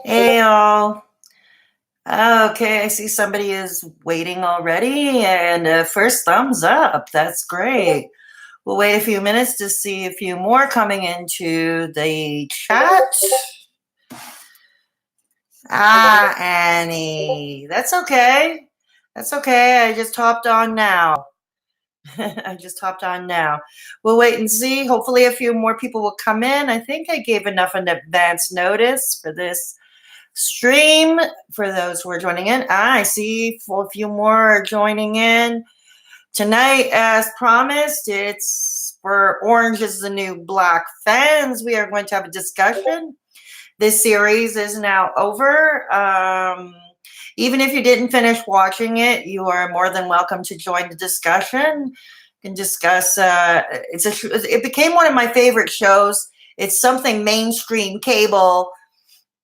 Hey all. Okay, I see somebody is waiting already, and first thumbs up. That's great. We'll wait a few minutes to see a few more coming into the chat. Annie. That's okay. That's okay. I just hopped on now. I just hopped on now. We'll wait and see. Hopefully, a few more people will come in. I think I gave enough in advance notice for this stream for those who are joining in. I see a few more are joining in tonight. As promised, it's for Orange is the New Black fans. We are going to have a discussion. This series is now over. Even if you didn't finish watching it, you are more than welcome to join the discussion. You can discuss. It became one of my favorite shows. It's something mainstream cable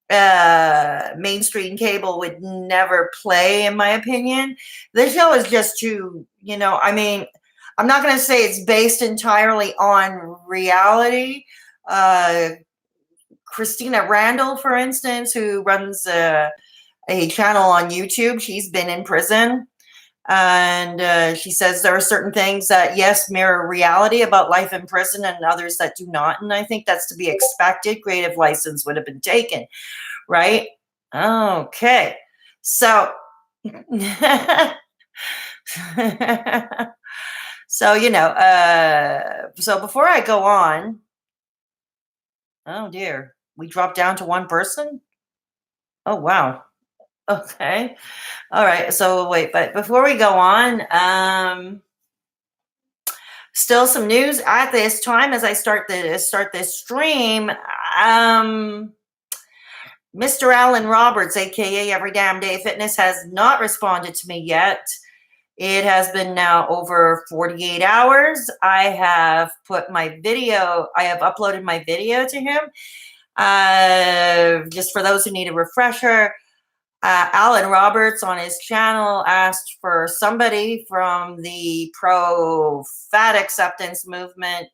would never play, in my opinion. This show is just too, I mean, I'm not going to say it's based entirely on reality. Christina Randall, for instance, who runs a channel on YouTube, she's been in prison. And she says there are certain things that, yes, mirror reality about life in prison and others that do not. And I think that's to be expected. Creative license would have been taken, right? Okay. So, so before I go on, oh dear, we dropped down to one person? Oh, wow. Okay. All right. So wait, but before we go on, still some news at this time as I start this stream. Mr. Alan Roberts, aka Every Damn Day Fitness, has not responded to me yet. It has been now over 48 hours. I have uploaded my video to him. Just for those who need a refresher, Alan Roberts on his channel asked for somebody from the pro-fat acceptance movement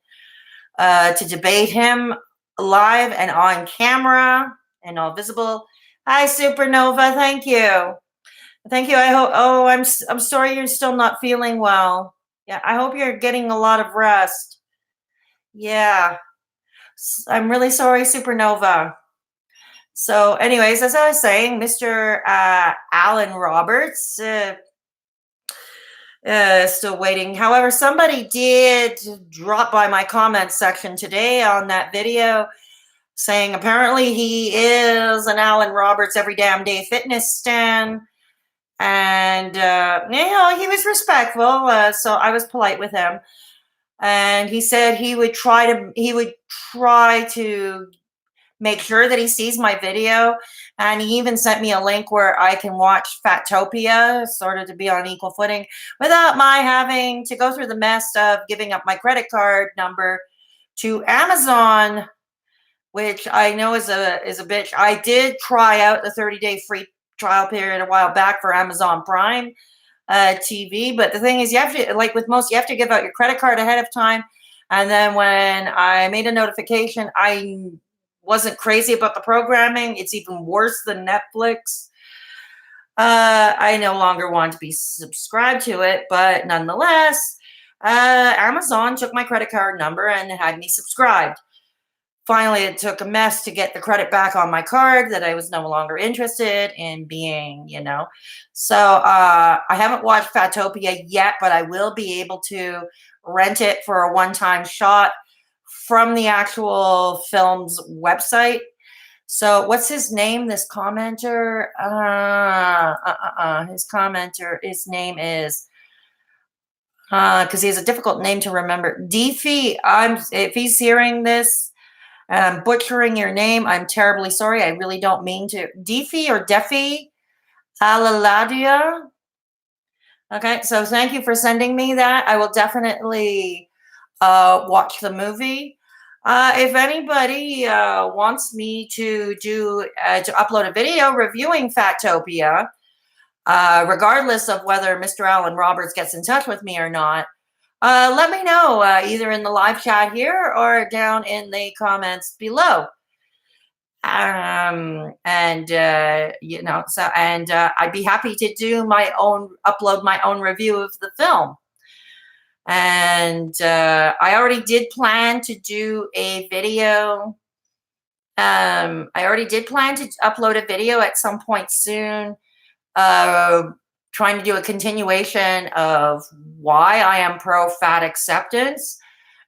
to debate him live and on camera and all visible. Hi, Supernova. Thank you. Thank you. I hope. Oh, I'm sorry you're still not feeling well. Yeah, I hope you're getting a lot of rest. Yeah, I'm really sorry, Supernova. So, anyways, as I was saying, Mr. Alan Roberts still waiting. However, somebody did drop by my comments section today on that video saying apparently he is an Alan Roberts Every Damn Day Fitness stan. And, he was respectful. So I was polite with him. And he said he would try to make sure that he sees my video. And he even sent me a link where I can watch Fatopia, sort of to be on equal footing, without my having to go through the mess of giving up my credit card number to Amazon, which I know is a bitch. I did try out the 30-day free trial period a while back for Amazon Prime TV, but the thing is, you have to, like with most, you have to give out your credit card ahead of time. And then when I made a notification, I wasn't crazy about the programming. It's even worse than Netflix. I no longer want to be subscribed to it, but nonetheless, Amazon took my credit card number and had me subscribed. Finally, it took a mess to get the credit back on my card that I was no longer interested in being, So I haven't watched Fatopia yet, but I will be able to rent it for a one-time shot from the actual film's website. So what's his name, this commenter? His name is, because he has a difficult name to remember. Deefy, if he's hearing this, I'm butchering your name. I'm terribly sorry. I really don't mean to. Deefy or Defy Alaladia. Okay, so thank you for sending me that. I will definitely watch the movie. If anybody wants me to upload a video reviewing Fatopia, regardless of whether Mr. Alan Roberts gets in touch with me or not, let me know either in the live chat here or down in the comments below. And so, and I'd be happy to do upload my own review of the film. And I already did plan to do a video. I already did plan to upload a video at some point soon, uh, trying to do a continuation of why I am pro fat acceptance.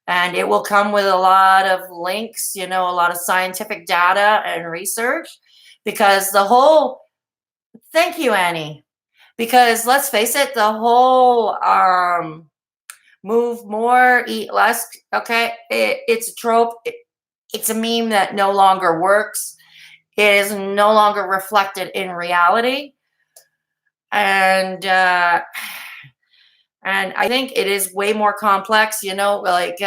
And it will come with a lot of links, a lot of scientific data and research, because thank you, Annie, because let's face it, the whole move more, eat less, okay, it's a trope. It's a meme that no longer works. It is no longer reflected in reality. And I think it is way more complex, like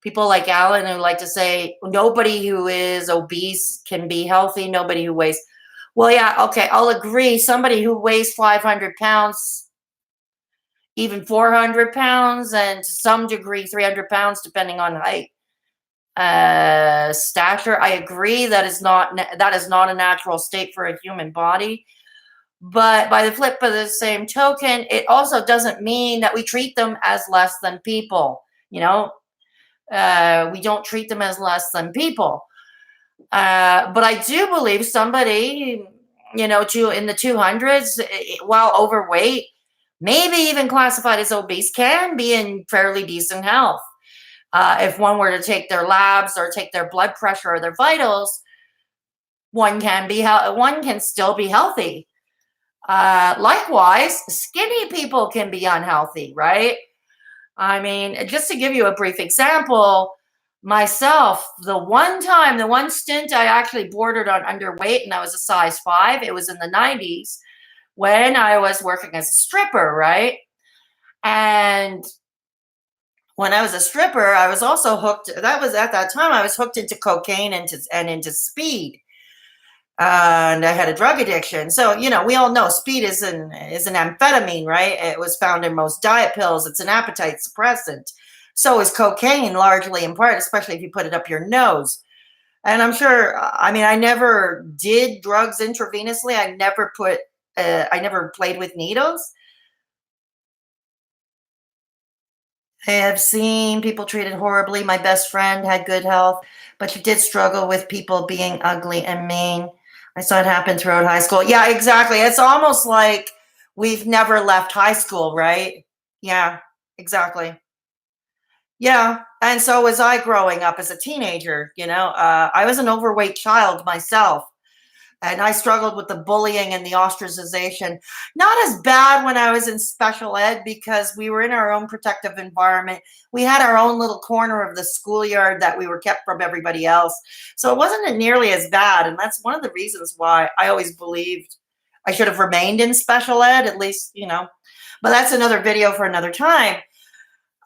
people like Alan who like to say nobody who is obese can be healthy. Nobody who weighs, well, yeah, okay, I'll agree. Somebody who weighs 500 pounds, even 400 pounds, and to some degree 300 pounds, depending on height, stature, I agree that is not a natural state for a human body. But by the flip of the same token, it also doesn't mean that we treat them as less than people. We don't treat them as less than people. But I do believe somebody, in the 200s, while overweight, maybe even classified as obese, can be in fairly decent health. If one were to take their labs or take their blood pressure or their vitals, one can still be healthy. Likewise, skinny people can be unhealthy, right? I mean, just to give you a brief example, myself, the one stint I actually bordered on underweight and I was a size 5, it was in the 90s when I was working as a stripper, right? And when I was a stripper, I was also hooked. That was at that time I was hooked into cocaine and into speed. And I had a drug addiction. So, we all know speed is an amphetamine, right? It was found in most diet pills. It's an appetite suppressant. So is cocaine, largely in part, especially if you put it up your nose. And I'm sure, I never did drugs intravenously. I never played with needles. I have seen people treated horribly. My best friend had good health, but she did struggle with people being ugly and mean. I saw it happen throughout high school. Yeah, exactly. It's almost like we've never left high school, right? Yeah, exactly. Yeah. And so was I growing up as a teenager. I was an overweight child myself. And I struggled with the bullying and the ostracization. Not as bad when I was in special ed because we were in our own protective environment. We had our own little corner of the schoolyard that we were kept from everybody else. So it wasn't nearly as bad. And that's one of the reasons why I always believed I should have remained in special ed, at least, But that's another video for another time.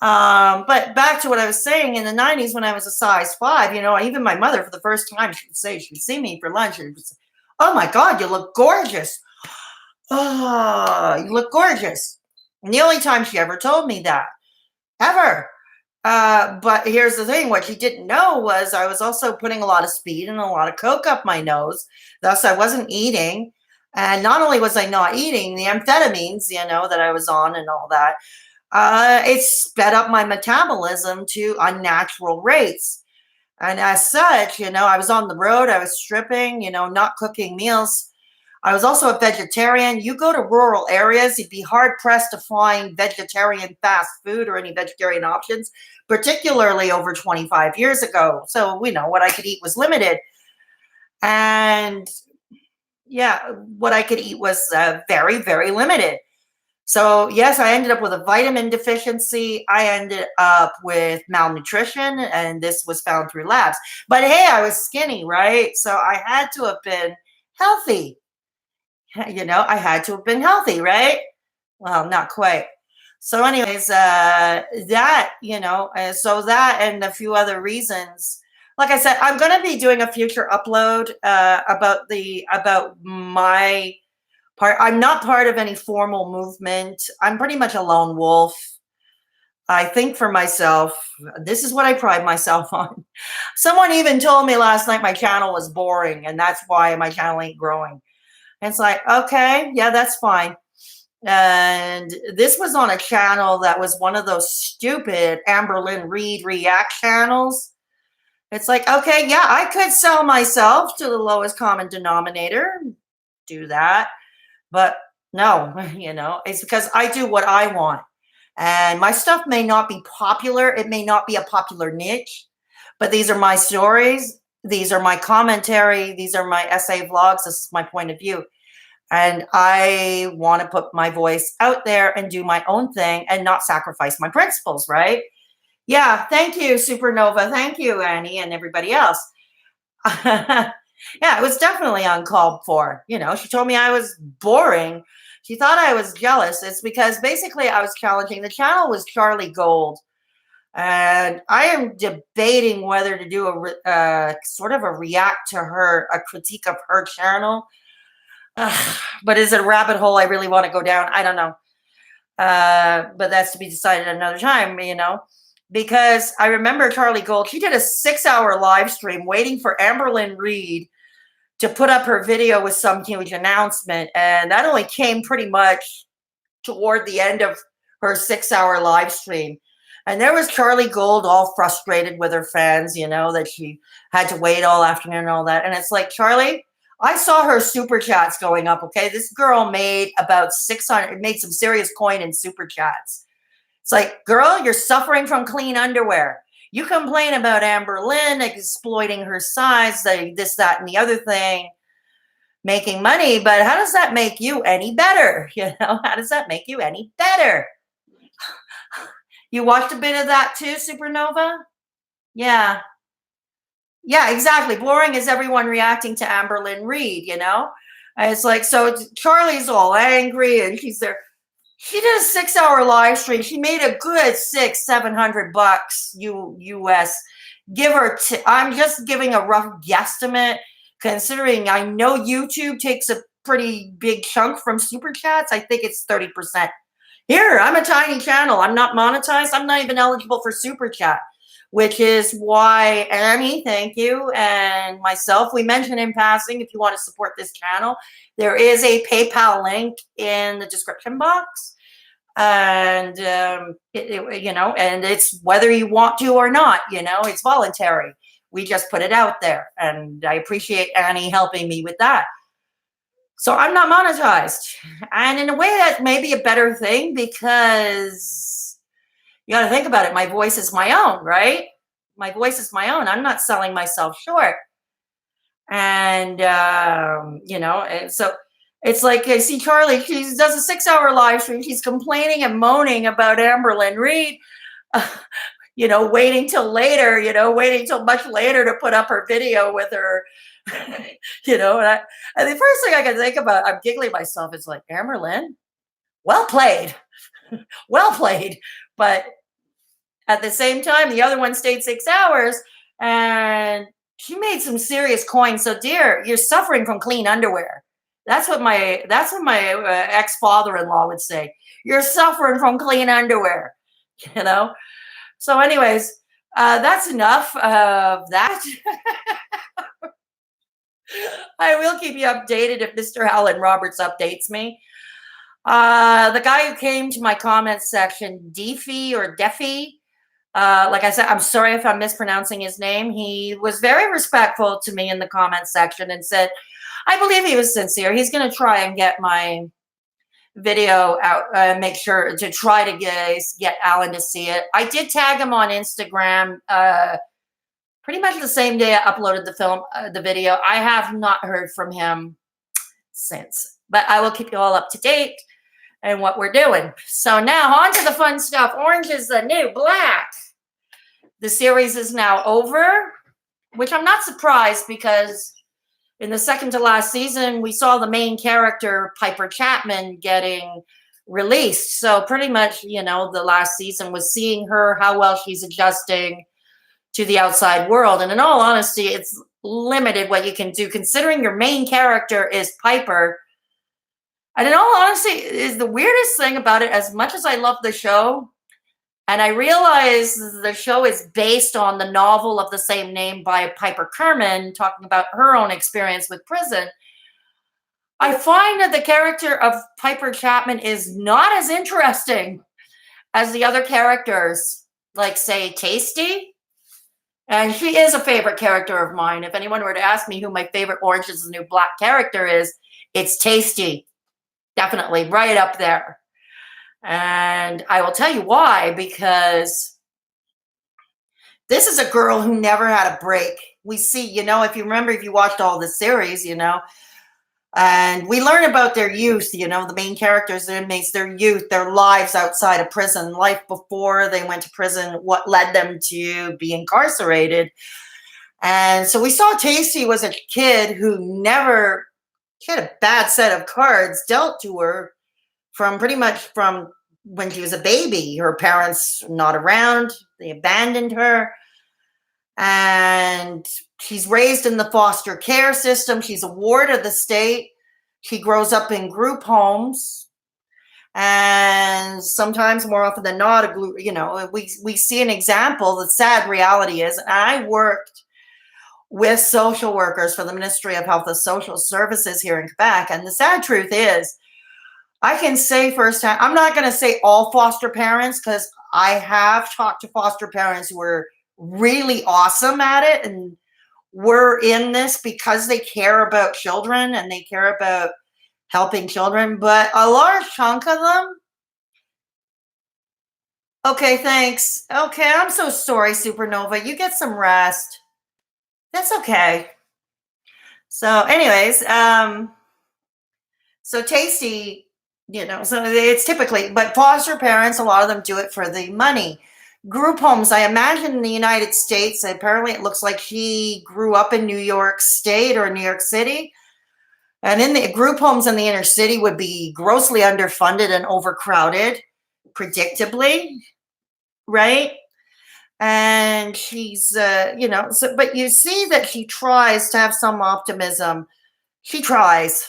But back to what I was saying, in the 90s when I was a size 5, even my mother, for the first time, she'd see me for lunch and say, "Oh my God, you look gorgeous. Oh, you look gorgeous." And the only time she ever told me that, ever. But here's the thing, what she didn't know was I was also putting a lot of speed and a lot of coke up my nose. Thus, I wasn't eating. And not only was I not eating, the amphetamines, that I was on and all that, it sped up my metabolism to unnatural rates. And as such, I was on the road, I was stripping, not cooking meals. I was also a vegetarian. You go to rural areas, you'd be hard pressed to find vegetarian fast food or any vegetarian options, particularly over 25 years ago. So, what I could eat was limited. And yeah, what I could eat was very, very limited. So, yes, I ended up with a vitamin deficiency. I ended up with malnutrition, and this was found through labs. But hey, I was skinny, right? So I had to have been healthy. I had to have been healthy, right? Well, not quite. So, anyways, so that and a few other reasons. Like I said, I'm going to be doing a future upload about my part. I'm not part of any formal movement. I'm pretty much a lone wolf. I think for myself, this is what I pride myself on. Someone even told me last night my channel was boring and that's why my channel ain't growing. And it's like, okay, yeah, that's fine. And this was on a channel that was one of those stupid Amberlynn Reed React channels. It's like, okay, yeah, I could sell myself to the lowest common denominator, do that. But no, it's because I do what I want. And my stuff may not be popular. It may not be a popular niche, but these are my stories. These are my commentary. These are my essay vlogs. This is my point of view. And I want to put my voice out there and do my own thing and not sacrifice my principles, right? Yeah, thank you, Supernova. Thank you, Annie, and everybody else. Yeah, it was definitely uncalled for. She told me I was boring. She thought I was jealous. It's because basically I was challenging. The channel was Charlie Gold. And I am debating whether to do a sort of a react to her, a critique of her channel. But is it a rabbit hole I really want to go down? I don't know. But that's to be decided another time, because I remember Charlie Gold, she did a 6-hour live stream waiting for Amberlynn Reed to put up her video with some huge announcement. And that only came pretty much toward the end of her 6-hour live stream. And there was Charlie Gold all frustrated with her fans, that she had to wait all afternoon and all that. And it's like, Charlie, I saw her super chats going up. Okay. This girl made about 600, made some serious coin in super chats. It's like, girl, you're suffering from clean underwear. You complain about Amberlynn exploiting her size, this, that, and the other thing, making money. But how does that make you any better? How does that make you any better? You watched a bit of that too, Supernova? Yeah. Yeah, exactly. Boring is everyone reacting to Amberlynn Reed, And it's like, so Charlie's all angry and she's there. She did a 6-hour live stream. She made a good $600-700 US. I'm just giving a rough guesstimate, considering I know YouTube takes a pretty big chunk from super chats. I think it's 30%. Here, I'm a tiny channel. I'm not monetized. I'm not even eligible for super chat, which is why Annie, thank you, and myself, we mentioned in passing, if you want to support this channel, there is a PayPal link in the description box. And, and it's whether you want to or not, it's voluntary. We just put it out there. And I appreciate Annie helping me with that. So I'm not monetized. And in a way, that may be a better thing because you got to think about it. My voice is my own, right? My voice is my own. I'm not selling myself short. And, and so it's like, I see Charlie, she does a 6-hour live stream. She's complaining and moaning about Amberlynn Reed, waiting till later, waiting till much later to put up her video with her, and the first thing I can think about, I'm giggling myself. It's like, Amberlynn, well played. Well played. But at the same time, the other one stayed 6 hours and she made some serious coin. So, dear, you're suffering from clean underwear. That's what my ex-father-in-law would say. You're suffering from clean underwear, So anyways, that's enough of that. I will keep you updated if Mr. Alan Roberts updates me. The guy who came to my comments section, Defi or Defi, like I said, I'm sorry if I'm mispronouncing his name. He was very respectful to me in the comments section and said, I believe he was sincere. He's going to try and get my video out, make sure to try to get Alan to see it. I did tag him on Instagram pretty much the same day I uploaded the video. I have not heard from him since, but I will keep you all up to date and what we're doing. So now on to the fun stuff. Orange is the new black. The series is now over, which I'm not surprised because in the second to last season, we saw the main character, Piper Chapman, getting released. So pretty much, the last season was seeing her, how well she's adjusting to the outside world. And in all honesty, it's limited what you can do considering your main character is Piper. And in all honesty, is the weirdest thing about it, as much as I love the show, And I realize the show is based on the novel of the same name by Piper Kerman, talking about her own experience with prison. I find that the character of Piper Chapman is not as interesting as the other characters, like, say, Tasty. And she is a favorite character of mine. If anyone were to ask me who my favorite Orange is the New Black character is, it's Tasty. Definitely right up there. And I will tell you why, because this is a girl who never had a break. We see, if you remember, if you watched all the series, and we learn about their youth, the main characters, the inmates, their youth, their lives outside of prison, life before they went to prison, what led them to be incarcerated. And so we saw Tasty was a kid who she had a bad set of cards dealt to her from pretty much from when she was a baby. Her parents not around, they abandoned her. And she's raised in the foster care system. She's a ward of the state. She grows up in group homes. And sometimes, more often than not, we see an example. The sad reality is, I worked with social workers for the Ministry of Health and Social Services here in Quebec. And the sad truth is, I can say firsthand, I'm not going to say all foster parents, because I have talked to foster parents who are really awesome at it, and we're in this because they care about children and they care about helping children. But a large chunk of them, okay, thanks. Okay, I'm so sorry, Supernova. You get some rest. That's okay. So, anyways, so Tasty, so it's typically, but foster parents, a lot of them do it for the money. Group homes, I imagine in the United States, apparently it looks like she grew up in New York State or New York City. And in the group homes in the inner city would be grossly underfunded and overcrowded, predictably, right? And she's, but you see that she tries to have some optimism. She tries.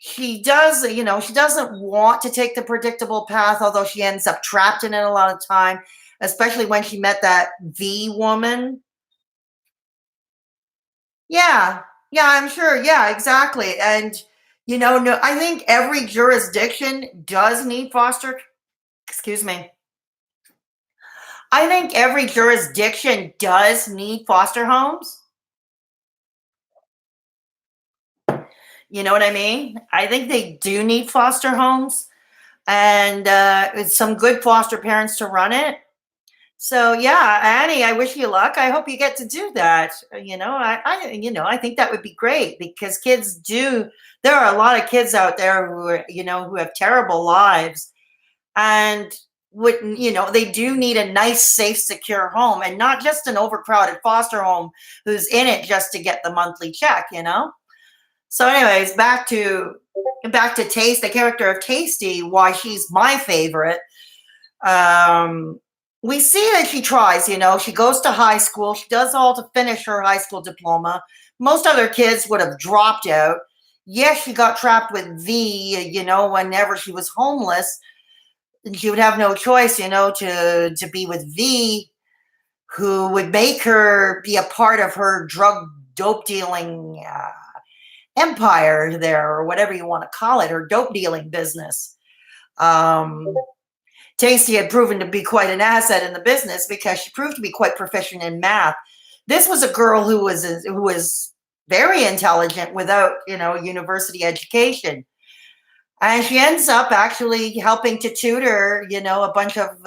She does, she doesn't want to take the predictable path, although she ends up trapped in it a lot of time, especially when she met that V woman. Yeah, yeah, I'm sure. Yeah, exactly. And, no, I think every jurisdiction does need excuse me. I think every jurisdiction does need foster homes. You know what I mean? I think they do need foster homes, and it's some good foster parents to run it. So yeah, Annie, I wish you luck. I hope you get to do that. I think that would be great, because kids do. There are a lot of kids out there who have terrible lives, and wouldn't, they do need a nice, safe, secure home, and not just an overcrowded foster home who's in it just to get the monthly check. So, anyways, back to Taste, the character of Tasty, why she's my favorite. We see that she tries, she goes to high school. She does all to finish her high school diploma. Most other kids would have dropped out. Yes, she got trapped with V, whenever she was homeless. She would have no choice, to be with V, who would make her be a part of her dope dealing empire there, or whatever you want to call it, her dope dealing business. Tasty had proven to be quite an asset in the business, because she proved to be quite proficient in math. This was a girl who was very intelligent without, university education. And she ends up actually helping to tutor, a bunch of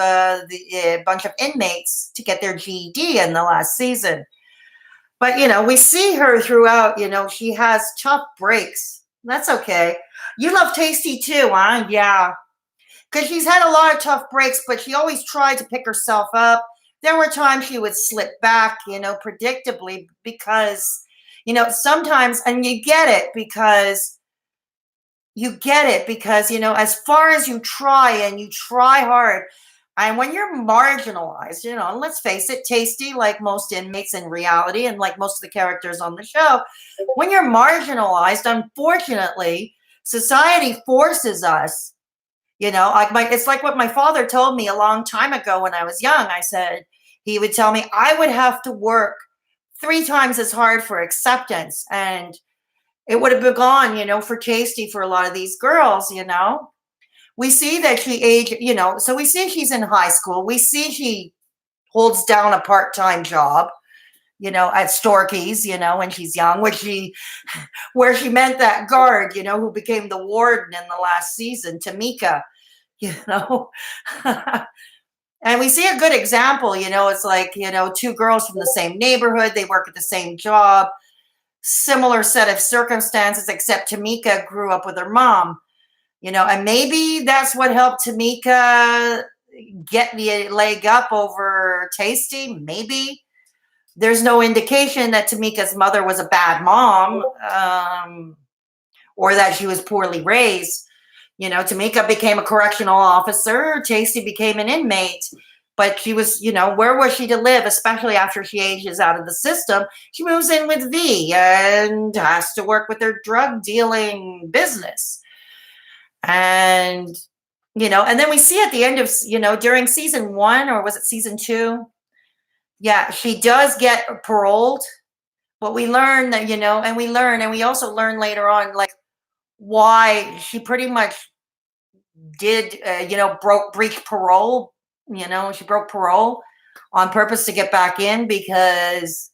inmates to get their GED in the last season. But, we see her throughout, she has tough breaks. That's okay. You love Tasty too, huh? Yeah. Because she's had a lot of tough breaks, but she always tried to pick herself up. There were times she would slip back, predictably, because, sometimes, and you get it because, as far as you try and you try hard, and when you're marginalized, and let's face it, Tasty, like most inmates in reality and like most of the characters on the show, when you're marginalized, unfortunately, society forces us It's like what my father told me a long time ago when I was young. I said, he would tell me I would have to work 3 times as hard for acceptance. And it would have been gone, for Tasty for a lot of these girls. We see that she aged, so we see she's in high school. We see she holds down a part-time job, at Storky's, when she's young, where she met that guard, who became the warden in the last season, Tamika, you know. And we see a good example, it's like, 2 girls from the same neighborhood, they work at the same job, similar set of circumstances, except Tamika grew up with her mom, and maybe that's what helped Tamika get the leg up over Tasty. Maybe there's no indication that Tamika's mother was a bad mom, or that she was poorly raised. Tamika became a correctional officer. Tasty became an inmate. But she was, where was she to live, especially after she ages out of the system? She moves in with V and has to work with their drug dealing business. And, and then we see at the end of, during season 1, or was it season 2? Yeah, she does get paroled. But we learn that, and we also learn later on, like, why she pretty much did, breach parole. She broke parole on purpose to get back in, because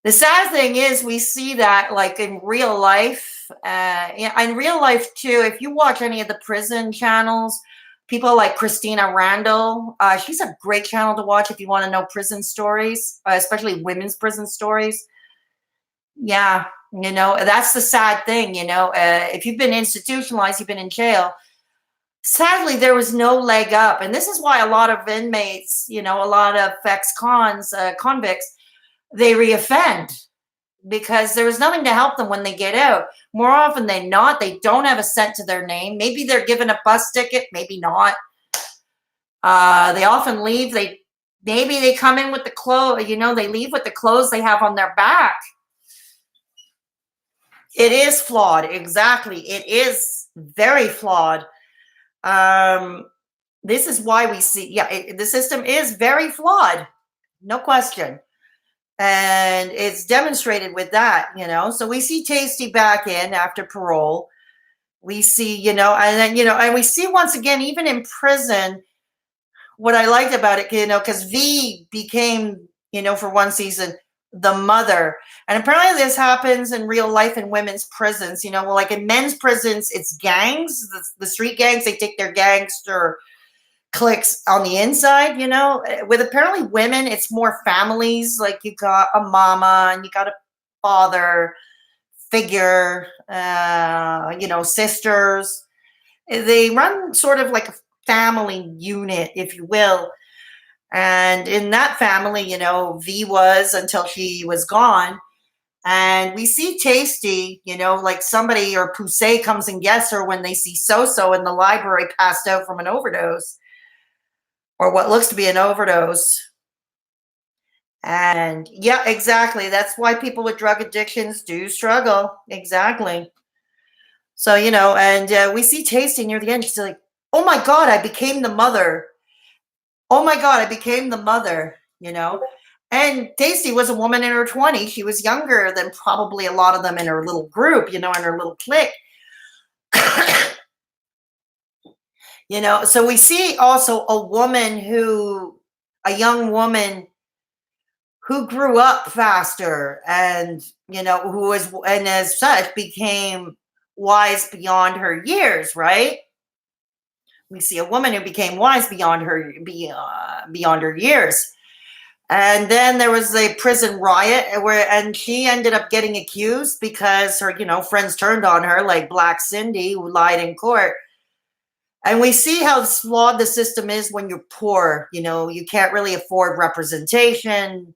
the sad thing is we see that, like, in real life, in real life too. If you watch any of the prison channels, people like Christina Randall, she's a great channel to watch if you want to know prison stories, especially women's prison stories. Yeah, that's the sad thing, if you've been institutionalized, you've been in jail. Sadly, there was no leg up. And this is why a lot of inmates, a lot of convicts, they reoffend, because there was nothing to help them when they get out. More often than not, they don't have a cent to their name. Maybe they're given a bus ticket, maybe not. They often leave. Maybe they come in with the clothes, they leave with the clothes they have on their back. It is flawed. Exactly. It is very flawed. This is why we see, the system is very flawed, no question. And it's demonstrated with that, so we see Tasty back in after parole. We see, and then, and we see once again, even in prison, what I liked about it, because V became, for one season, the mother. And apparently this happens in real life in women's prisons, like in men's prisons, it's gangs, the street gangs, they take their gangster cliques on the inside, with apparently women, it's more families, like you got a mama and you got a father figure, sisters. They run sort of like a family unit, if you will. And in that family, V was, until she was gone. And we see Tasty, like somebody, or Poussey comes and gets her when they see So-So in the library passed out from an overdose, or what looks to be an overdose. And yeah, exactly. That's why people with drug addictions do struggle. Exactly. So, and we see Tasty near the end. She's like, oh my God, I became the mother. Oh my God, I became the mother, And Tasty was a woman in her 20s. She was younger than probably a lot of them in her little group, in her little clique. So we see also a young woman who grew up faster and, and as such became wise beyond her years, right? We see a woman who became wise beyond her years. And then there was a prison riot and she ended up getting accused because her, friends turned on her, like Black Cindy, who lied in court. And we see how flawed the system is when you're poor. You can't really afford representation.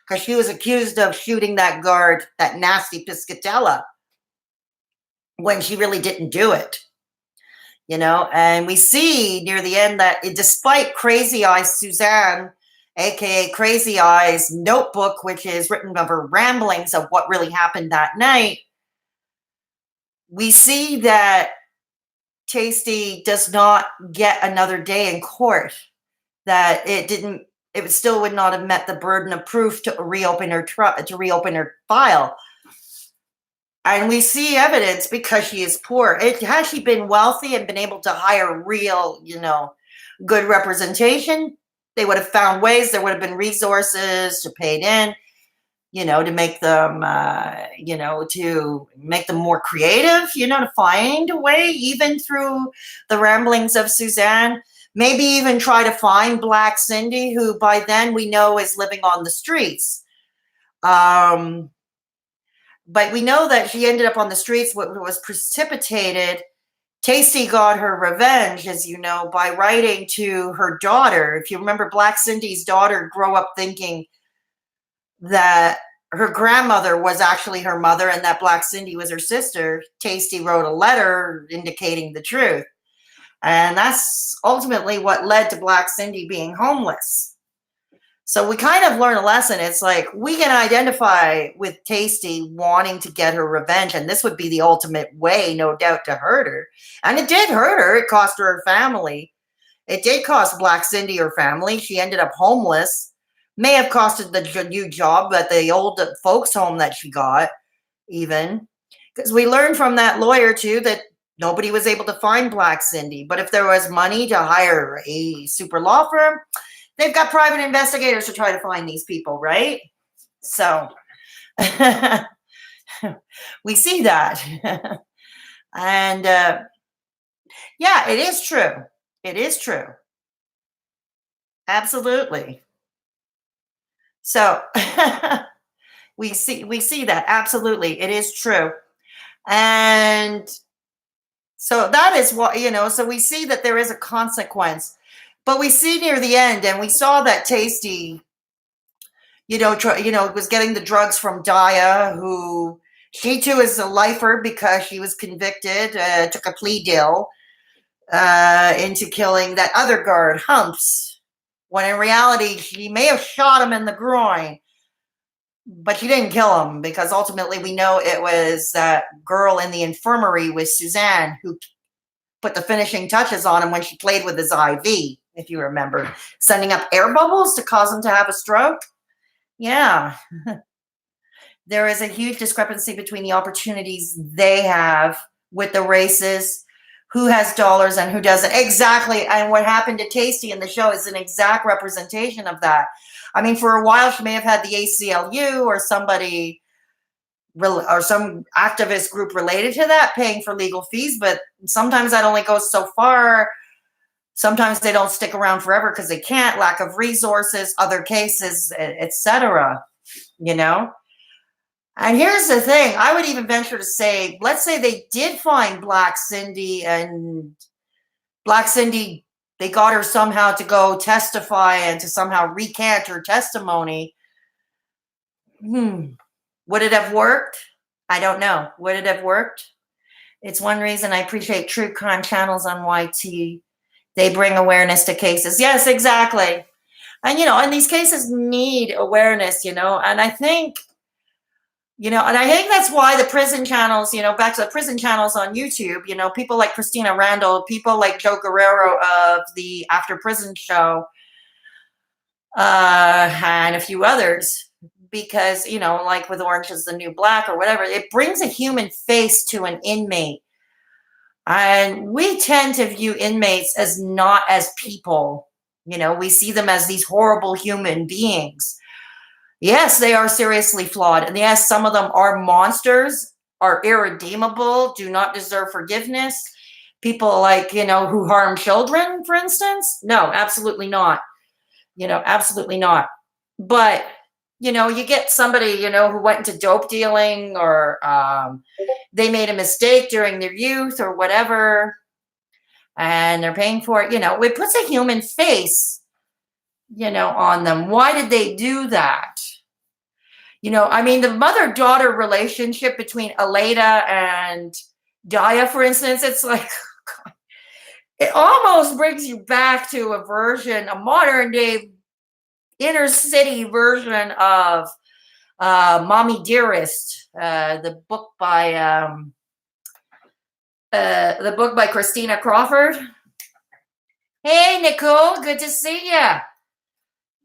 Because she was accused of shooting that guard, that nasty Piscatella, when she really didn't do it. And we see near the end that despite Crazy Eyes Suzanne, aka Crazy Eyes notebook, which is written of her ramblings of what really happened that night, we see that Tasty does not get another day in court, that it still would not have met the burden of proof to reopen her file. And we see evidence because she is poor. Has she been wealthy and been able to hire real, good representation, they would have found ways. There would have been resources to pay it in, to make them, to make them more creative, to find a way, even through the ramblings of Suzanne. Maybe even try to find Black Cindy, who by then we know is living on the streets. But we know that she ended up on the streets. What was precipitated, Tasty got her revenge, as you know, by writing to her daughter. If you remember, Black Cindy's daughter grew up thinking that her grandmother was actually her mother and that Black Cindy was her sister. Tasty wrote a letter indicating the truth. And that's ultimately what led to Black Cindy being homeless. So we kind of learn a lesson. It's like we can identify with Tasty wanting to get her revenge, and this would be the ultimate way, no doubt, to hurt her. And it did hurt her. It cost her family. It did cost Black Cindy her family. She ended up homeless. May have costed the new job at the old folks home that she got, even. Because we learned from that lawyer, too, that nobody was able to find Black Cindy. But if there was money to hire a super law firm, they've got private investigators to try to find these people, right? So we see that. And yeah, it is true. It is true. Absolutely. So we see that. Absolutely. It is true. And so that is what, so we see that there is a consequence. But we see near the end, and we saw that Tasty, was getting the drugs from Daya, who she too is a lifer because she was convicted, took a plea deal into killing that other guard, Humps, when in reality she may have shot him in the groin, but she didn't kill him because ultimately we know it was that girl in the infirmary with Suzanne who put the finishing touches on him when she played with his IV, if you remember, sending up air bubbles to cause him to have a stroke. Yeah. There is a huge discrepancy between the opportunities they have with the races, who has dollars and who doesn't. Exactly. And what happened to Tasty in the show is an exact representation of that. I mean, for a while, she may have had the ACLU or somebody or some activist group related to that paying for legal fees, but sometimes that only goes so far. Sometimes they don't stick around forever because they can't, lack of resources, other cases, etc. And here's the thing, I would even venture to say, let's say they did find Black Cindy, and Black Cindy, they got her somehow to go testify and to somehow recant her testimony. Would it have worked? I don't know. Would it have worked? It's one reason I appreciate true crime channels on YT. They bring awareness to cases. Yes, exactly. And, and these cases need awareness, and I think, and I think that's why the prison channels, back to the prison channels on YouTube, people like Christina Randall, people like Joe Guerrero of the After Prison Show, and a few others, because, like with Orange is the New Black or whatever, it brings a human face to an inmate. And we tend to view inmates as not as people. We see them as these horrible human beings. Yes, they are seriously flawed. And yes, some of them are monsters, are irredeemable, do not deserve forgiveness. People like, who harm children, for instance. No, absolutely not. Absolutely not. But, you get somebody, who went into dope dealing, or they made a mistake during their youth or whatever, and they're paying for it. It puts a human face, on them. Why did they do that? I mean, the mother-daughter relationship between Aleda and Daya, for instance, it's like, it almost brings you back to a modern-day inner-city version of Mommy Dearest, the book by The book by Christina Crawford. Hey, Nicole, good to see you.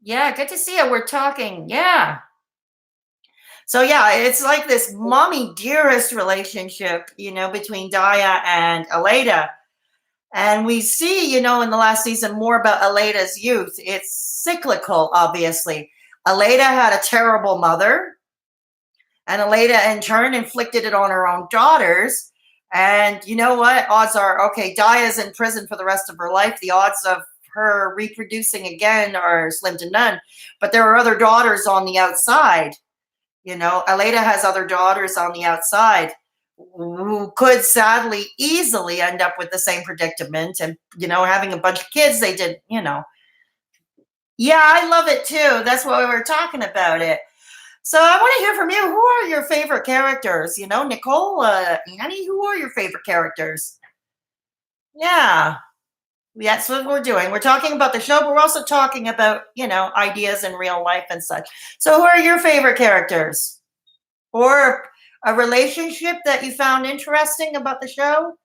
Yeah, good to see you. We're talking. Yeah. So yeah, it's like this mommy dearest relationship, between Daya and Aleda. And we see, in the last season more about Aleda's youth. It's cyclical, obviously. Aleda had a terrible mother, and Aleda in turn inflicted it on her own daughters. And you know what? Odds are, okay, Daya's in prison for the rest of her life. The odds of her reproducing again are slim to none. But there are other daughters on the outside. Aleda has other daughters on the outside who could sadly easily end up with the same predicament and, having a bunch of kids. They did. Yeah, I love it too. That's why we were talking about it. So I want to hear from you. Who are your favorite characters? Nicole, Annie, who are your favorite characters? Yeah. That's what we're doing. We're talking about the show, but we're also talking about, ideas in real life and such. So who are your favorite characters? Or a relationship that you found interesting about the show?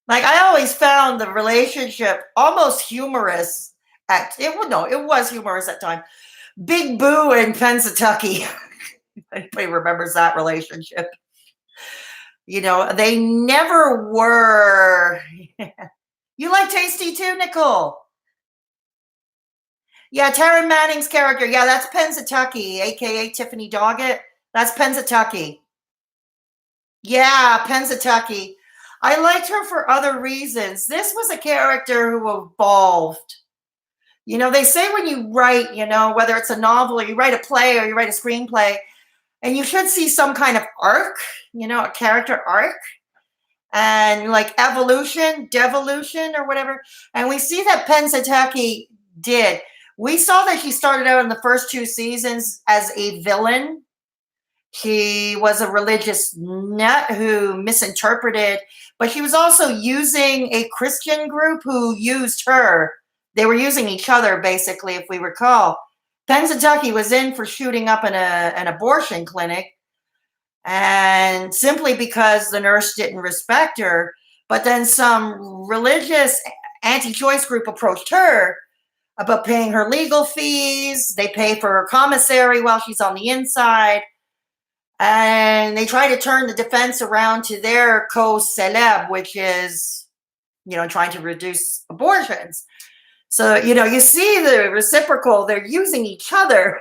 Like, I always found the relationship almost humorous. It was humorous at times. Big Boo and Pensatucky. Anybody remembers that relationship? They never were. You like Tasty too, Nicole? Yeah, Taryn Manning's character. Yeah, that's Pensatucky, aka Tiffany Doggett. That's Pensatucky. Yeah, Pensatucky. I liked her for other reasons. This was a character who evolved. They say when you write, whether it's a novel or you write a play or you write a screenplay, and you should see some kind of arc, a character arc, and like evolution, devolution, or whatever. And we see that Pensatucky did. We saw that she started out in the first 2 seasons as a villain. She was a religious nut who misinterpreted, but she was also using a Christian group who used her. They were using each other, basically, if we recall. Pensatucky was in for shooting up an abortion clinic, and simply because the nurse didn't respect her. But then some religious anti-choice group approached her about paying her legal fees. They pay for her commissary while she's on the inside. And they try to turn the defense around to their cause célèbre, which is, trying to reduce abortions. So, you see the reciprocal, they're using each other.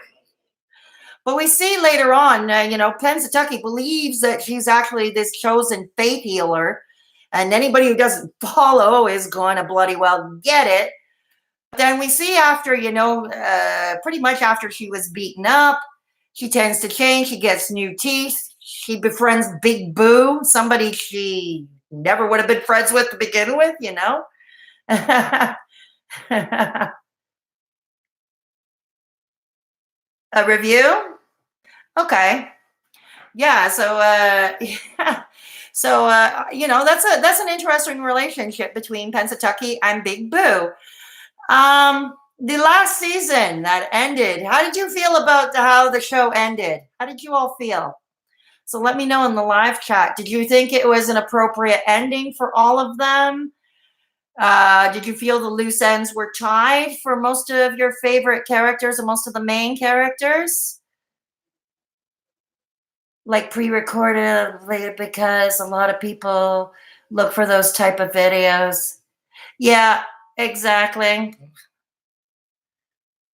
But we see later on, Pensatucky believes that she's actually this chosen faith healer. And anybody who doesn't follow is going to bloody well get it. Then we see after, pretty much after she was beaten up, she tends to change. She gets new teeth. She befriends Big Boo, somebody she never would have been friends with to begin with, A review? Okay. Yeah. So, yeah. So, that's an interesting relationship between Pensatucky and Big Boo. The last season that ended, how did you feel about how the show ended? How did you all feel? So let me know in the live chat. Did you think it was an appropriate ending for all of them? Did you feel the loose ends were tied for most of your favorite characters and most of the main characters? Like pre-recorded, because a lot of people look for those type of videos. Yeah, exactly.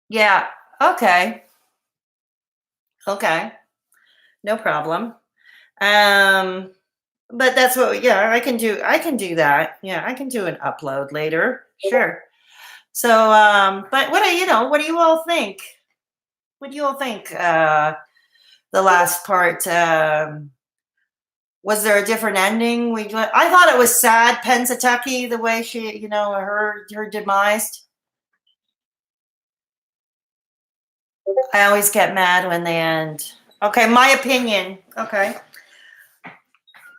Yeah. Okay. Okay. No problem. Um, but that's what, yeah, I can do that. Yeah, I can do an upload later. Sure. So, but what do you all think? What do you all think? The last part, was there a different ending? I thought it was sad, Pensatucky, the way she, her demise. I always get mad when they end. Okay, my opinion. Okay.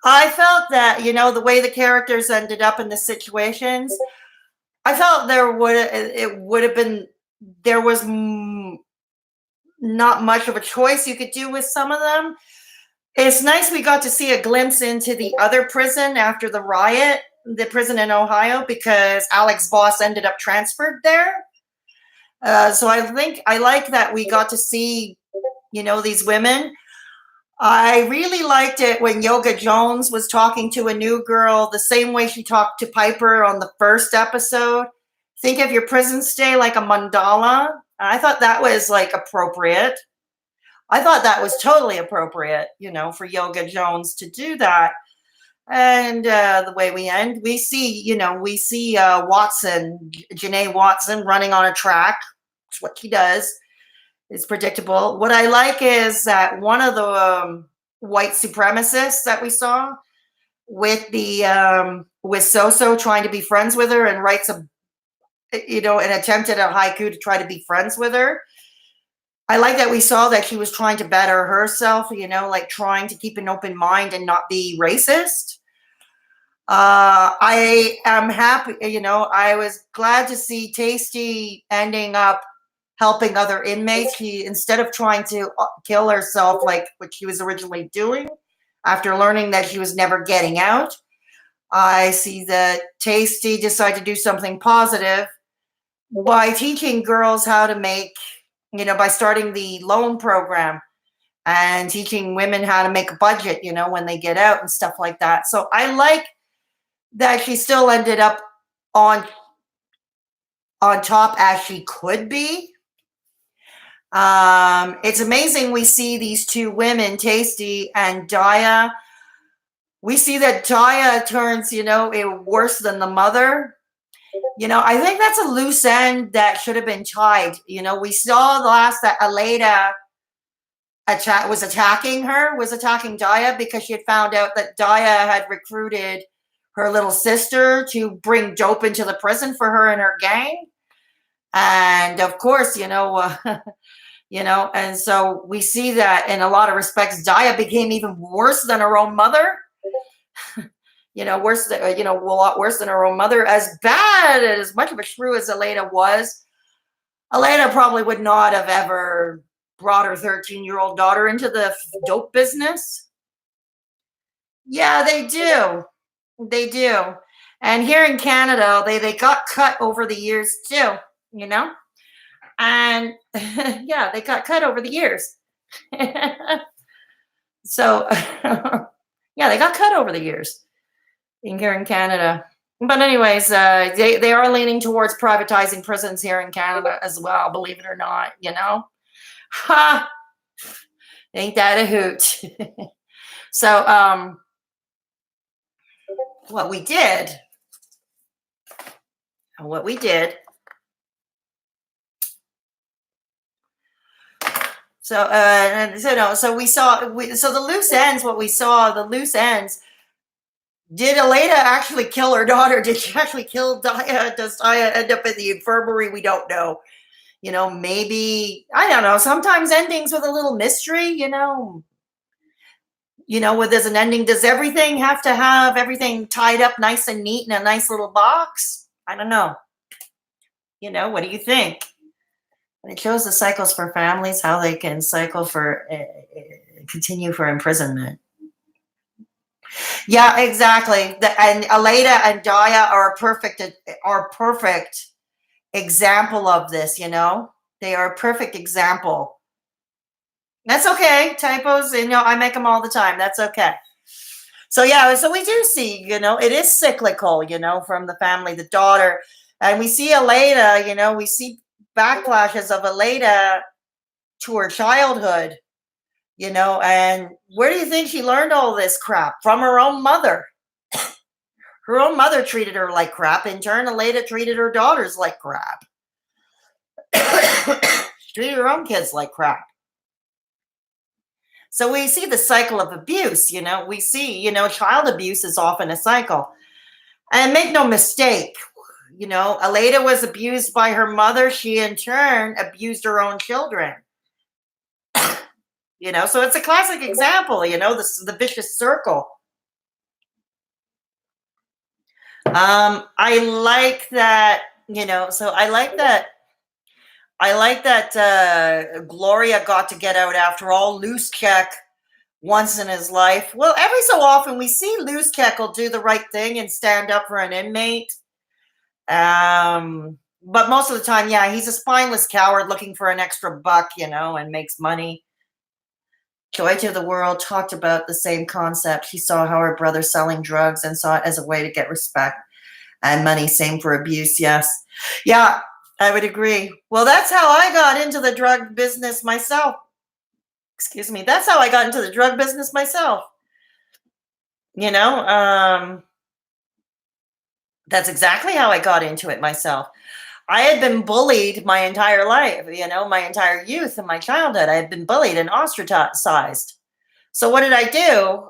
I felt that, the way the characters ended up in the situations, I felt it would have been, there was not much of a choice you could do with some of them. It's nice we got to see a glimpse into the other prison after the riot, the prison in Ohio, because Alex Voss ended up transferred there. So I think I like that we got to see, these women. I really liked it when Yoga Jones was talking to a new girl the same way she talked to Piper on the first episode. Think of your prison stay like a mandala. I thought that was like appropriate. I thought that was totally appropriate, for Yoga Jones to do that. And the way we end, we see Watson, Janae Watson, running on a track. It's what she does. It's predictable. What I like is that one of the white supremacists that we saw with Soso trying to be friends with her and writes an attempt at a haiku to try to be friends with her. I like that we saw that she was trying to better herself, like trying to keep an open mind and not be racist. I am happy, I was glad to see Tasty ending up helping other inmates. She, instead of trying to kill herself like what she was originally doing, after learning that she was never getting out, I see that Tasty decided to do something positive by teaching girls how to make, by starting the loan program and teaching women how to make a budget, when they get out and stuff like that. So I like that she still ended up on top as she could be. It's amazing we see these two women, Tasty and Daya. We see that Daya turns, worse than the mother. I think that's a loose end that should have been tied. We saw the last that Aleda was attacking Daya because she had found out that Daya had recruited her little sister to bring dope into the prison for her and her gang. And of course, and so we see that in a lot of respects, Daya became even worse than her own mother. A lot worse than her own mother. As bad and as much of a shrew as Aleda was, Aleda probably would not have ever brought her 13-year-old daughter into the dope business. Yeah, they do. They do. And here in Canada, they got cut over the years too, and yeah, they got cut over the years. So yeah, they got cut over the years here in Canada. But anyways, they are leaning towards privatizing prisons here in Canada as well, believe it or not, Ha! Ain't that a hoot? So what we did so we saw the loose ends. What we saw, the loose ends. Did Aleda actually kill her daughter? Did she actually kill Daya? Does Daya end up in the infirmary? We don't know. Maybe, I don't know. Sometimes endings with a little mystery, when there's an ending, does everything have to have everything tied up nice and neat in a nice little box? I don't know. What do you think? And it shows the cycles for families, how they can cycle for continue for imprisonment. Yeah, exactly. And Aleda and Daya are a perfect example of this. They are a perfect example. That's okay. Typos, I make them all the time. That's okay. So yeah, so we do see, it is cyclical, from the family, the daughter, and we see Aleda, we see backflashes of Aleda to her childhood, and where do you think she learned all this crap? From her own mother. Her own mother treated her like crap. In turn, Aleda treated her daughters like crap. She treated her own kids like crap. So we see the cycle of abuse, we see, child abuse is often a cycle. And make no mistake, Aleda was abused by her mother. She in turn abused her own children. So it's a classic example, the vicious circle. I like that, so I like that Gloria got to get out after all. Loose check once in his life. Well, every so often we see Loose Keckle do the right thing and stand up for an inmate. But most of the time, yeah, he's a spineless coward looking for an extra buck, and makes money. Joy to the World talked about the same concept. He saw how her brother selling drugs and saw it as a way to get respect and money. Same for abuse. Yes. Yeah, I would agree. Well, that's how I got into the drug business myself. Excuse me. That's how I got into the drug business myself. You know, that's exactly how I got into it myself. I had been bullied my entire life, my entire youth and my childhood. I had been bullied and ostracized. So what did I do?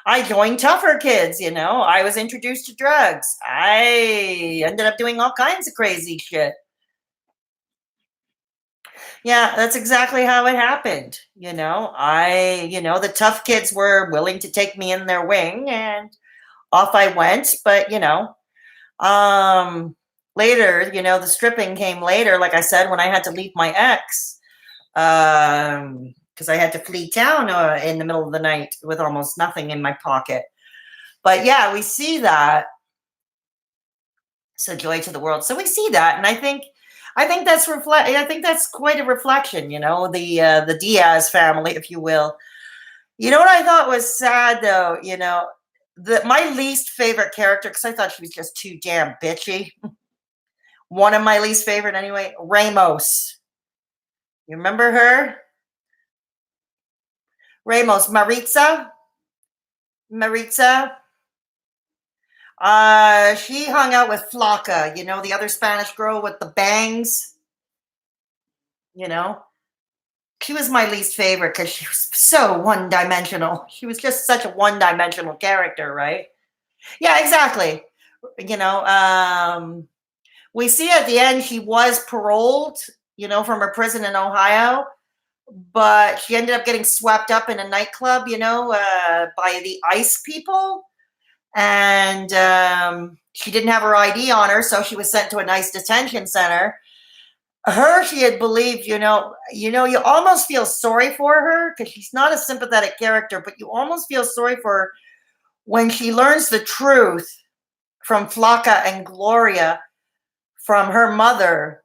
I joined tougher kids, I was introduced to drugs. I ended up doing all kinds of crazy shit. Yeah, that's exactly how it happened. The tough kids were willing to take me in their wing and off I went. But, later, the stripping came later, like I said, when I had to leave my ex, because I had to flee town in the middle of the night with almost nothing in my pocket. But yeah, we see that. So joy to the world. So we see that, and I think that's I think that's quite a reflection. The Diaz family, if you will. You know what I thought was sad though. My least favorite character, because I thought she was just too damn bitchy. One of my least favorite, anyway. Ramos. You remember her? Ramos, Maritza. She hung out with Flaca, the other Spanish girl with the bangs. You know, she was my least favorite because she was so one-dimensional. She was just such a one-dimensional character, right? Yeah, exactly. You know, we see at the end she was paroled, from her prison in Ohio, but she ended up getting swept up in a nightclub, by the ICE people. And she didn't have her ID on her, so she was sent to a nice detention center. She had believed, you almost feel sorry for her because she's not a sympathetic character, but you almost feel sorry for her when she learns the truth from Flaca and Gloria, from her mother,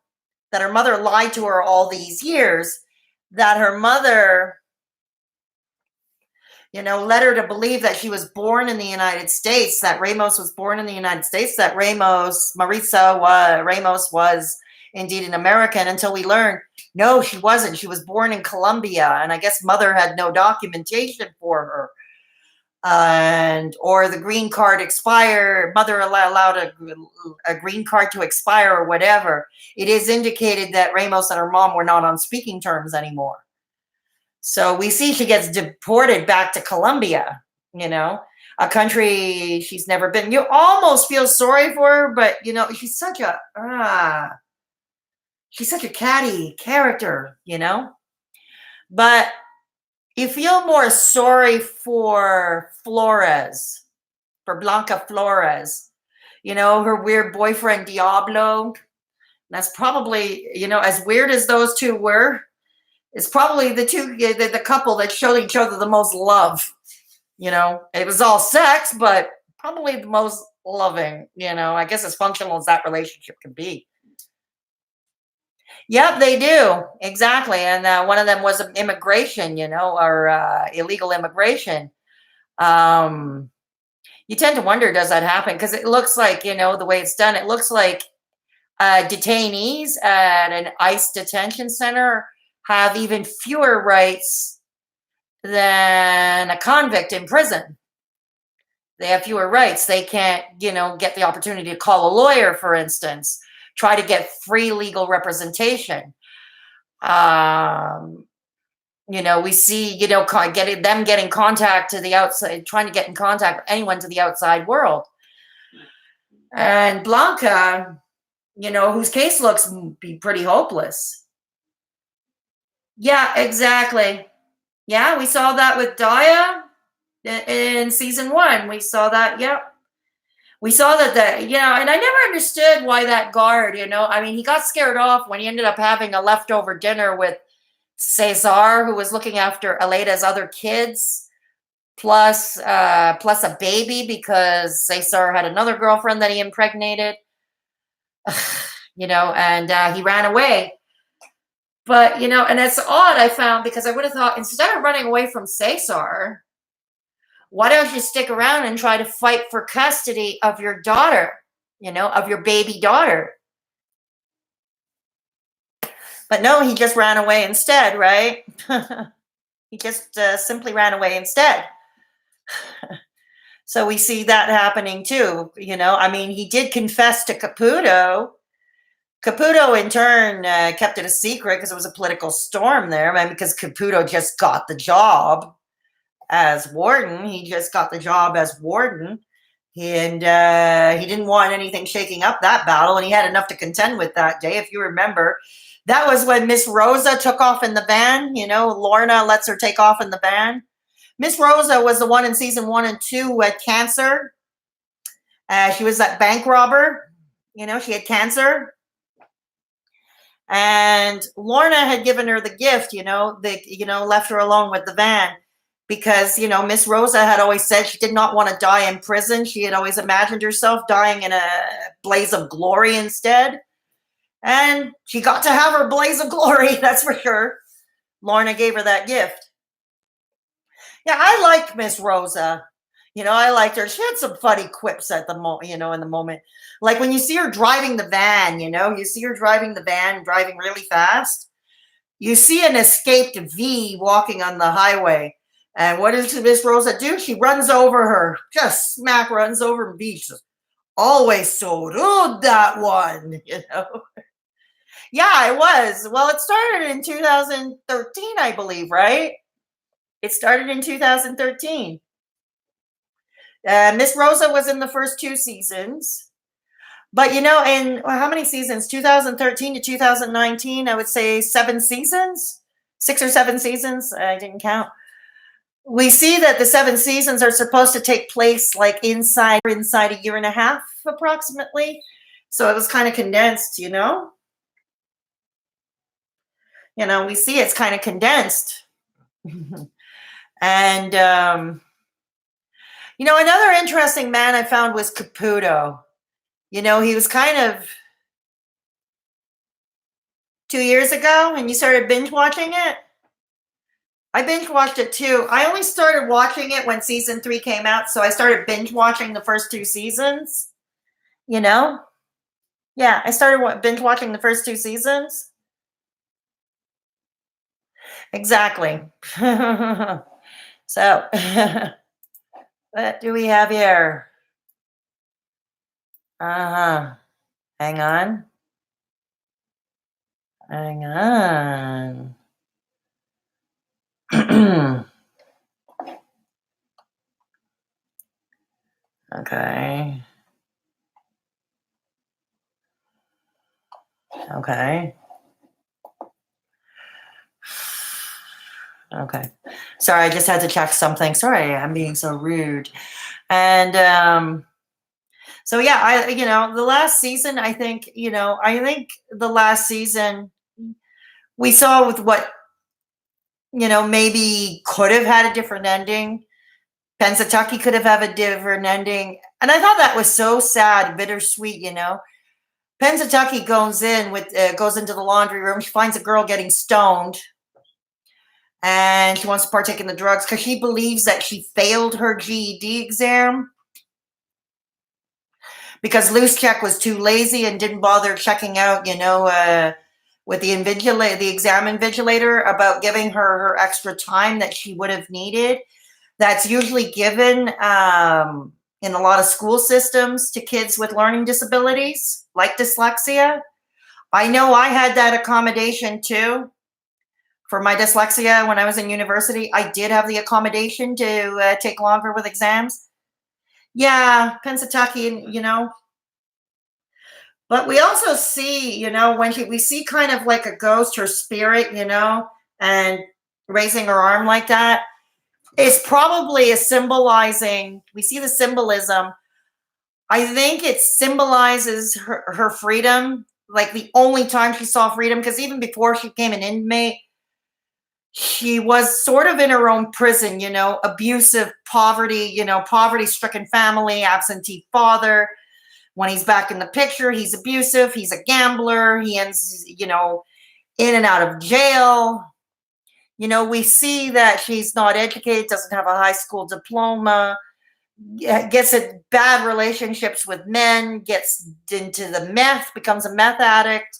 that her mother lied to her all these years, that her mother, led her to believe that she was born in the United States, that Ramos was born in the United States, that Ramos was indeed an American, until we learned, no, she wasn't. She was born in Colombia, and I guess mother had no documentation for her. Or the green card expired, mother allowed a green card to expire or whatever. It is indicated that Ramos and her mom were not on speaking terms anymore. So we see she gets deported back to Colombia, a country she's never been. You almost feel sorry for her, but she's such a catty character, But you feel more sorry for Flores, for Blanca Flores, her weird boyfriend Diablo. That's probably, as weird as those two were, it's probably the couple that showed each other the most love. It was all sex, but probably the most loving, I guess as functional as that relationship can be. Yep, they do. Exactly. And one of them was immigration, or illegal immigration. You tend to wonder, does that happen? Because it looks like, the way it's done, it looks like detainees at an ICE detention center have even fewer rights than a convict in prison. They have fewer rights. They can't, get the opportunity to call a lawyer, for instance, try to get free legal representation. We see, getting contact to the outside, trying to get in contact with anyone to the outside world. And Blanca, whose case looks be pretty hopeless. Yeah, exactly. Yeah, we saw that with Daya in season 1. We saw that. Yep. We saw that, and I never understood why that guard, he got scared off when he ended up having a leftover dinner with Cesar, who was looking after Aleda's other kids, plus a baby because Cesar had another girlfriend that he impregnated, and he ran away. But, and it's odd, I found, because I would have thought instead of running away from Cesar, why don't you stick around and try to fight for custody of your daughter, of your baby daughter? But no, he just ran away instead, right? He just simply ran away instead. So we see that happening too. I mean, he did confess to Caputo. Caputo, in turn, kept it a secret because it was a political storm there. I mean, because Caputo just got the job as warden. He just got the job as warden. And he didn't want anything shaking up that battle. And he had enough to contend with that day. If you remember, that was when Miss Rosa took off in the van. Lorna lets her take off in the van. Miss Rosa was the one in season 1 and 2 who had cancer. She was that bank robber. She had cancer. And Lorna had given her the gift, left her alone with the van because, Miss Rosa had always said she did not want to die in prison. She had always imagined herself dying in a blaze of glory instead. And she got to have her blaze of glory, that's for sure. Lorna gave her that gift. Yeah, I liked Miss Rosa. I liked her. She had some funny quips at the moment, in the moment. Like when you see her driving the van, you see her driving the van, driving really fast. You see an escaped V walking on the highway. And what does Miss Rosa do? She runs over her, just smack runs over V. She says, always so rude, that one, Yeah, it was. Well, it started in 2013, I believe, right? It started in 2013. Miss Rosa was in the first 2 seasons. But, in how many seasons? 2013 to 2019, I would say 7 seasons, 6 or 7 seasons. I didn't count. We see that the 7 seasons are supposed to take place like inside a year and a half, approximately. So it was kind of condensed, we see it's kind of condensed. And, another interesting man I found was Caputo. He was kind of 2 years ago, and you started binge watching it. I binge watched it too. I only started watching it when season 3 came out, so I started binge watching the first 2 seasons. Yeah, I started binge watching the first 2 seasons. Exactly. So, what do we have here? Hang on. Hang on. Okay. Okay. Okay. Sorry, I just had to check something. Sorry, I'm being so rude. And so yeah, the last season, I think the last season we saw with what maybe could have had a different ending. Pensatucky could have had a different ending. And I thought that was so sad, bittersweet, Pensatucky goes into the laundry room. She finds a girl getting stoned. And she wants to partake in the drugs because she believes that she failed her GED exam because Luschek was too lazy and didn't bother checking out, with the exam invigilator about giving her extra time that she would have needed. That's usually given in a lot of school systems to kids with learning disabilities like dyslexia. I know I had that accommodation too. For my dyslexia, when I was in university, I did have the accommodation to take longer with exams. Yeah, Pensatucky, But we also see, when we see kind of like a ghost, her spirit, and raising her arm like that, it's probably symbolizing, we see the symbolism. I think it symbolizes her freedom, like the only time she saw freedom, because even before she became an inmate, she was sort of in her own prison, abusive, poverty, poverty-stricken family, absentee father. When he's back in the picture, he's abusive, he's a gambler, he ends, in and out of jail. We see that she's not educated, doesn't have a high school diploma, gets in bad relationships with men, gets into the meth, becomes a meth addict.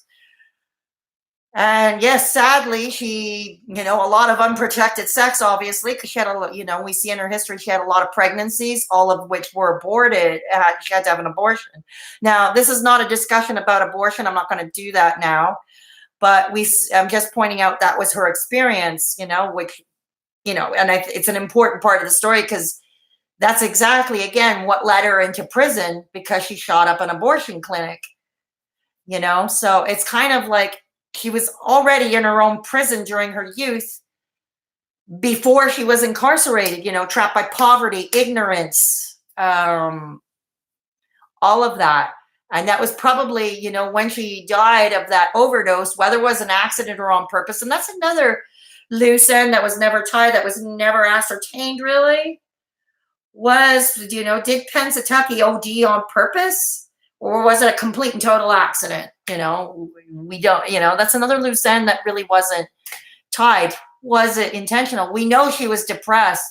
And yes, sadly, she, a lot of unprotected sex, obviously, because she had we see in her history, she had a lot of pregnancies, all of which were aborted. She had to have an abortion. Now, this is not a discussion about abortion. I'm not going to do that now. But I'm just pointing out that was her experience, which, it's an important part of the story because that's exactly, again, what led her into prison because she shot up an abortion clinic, So it's kind of like she was already in her own prison during her youth before she was incarcerated, trapped by poverty, ignorance, all of that. And that was probably, when she died of that overdose, whether it was an accident or on purpose. And that's another loose end that was never tied, that was never ascertained really, was, did Pennsatucky OD on purpose? Or was it a complete and total accident? We don't, that's another loose end that really wasn't tied. Was it intentional? We know she was depressed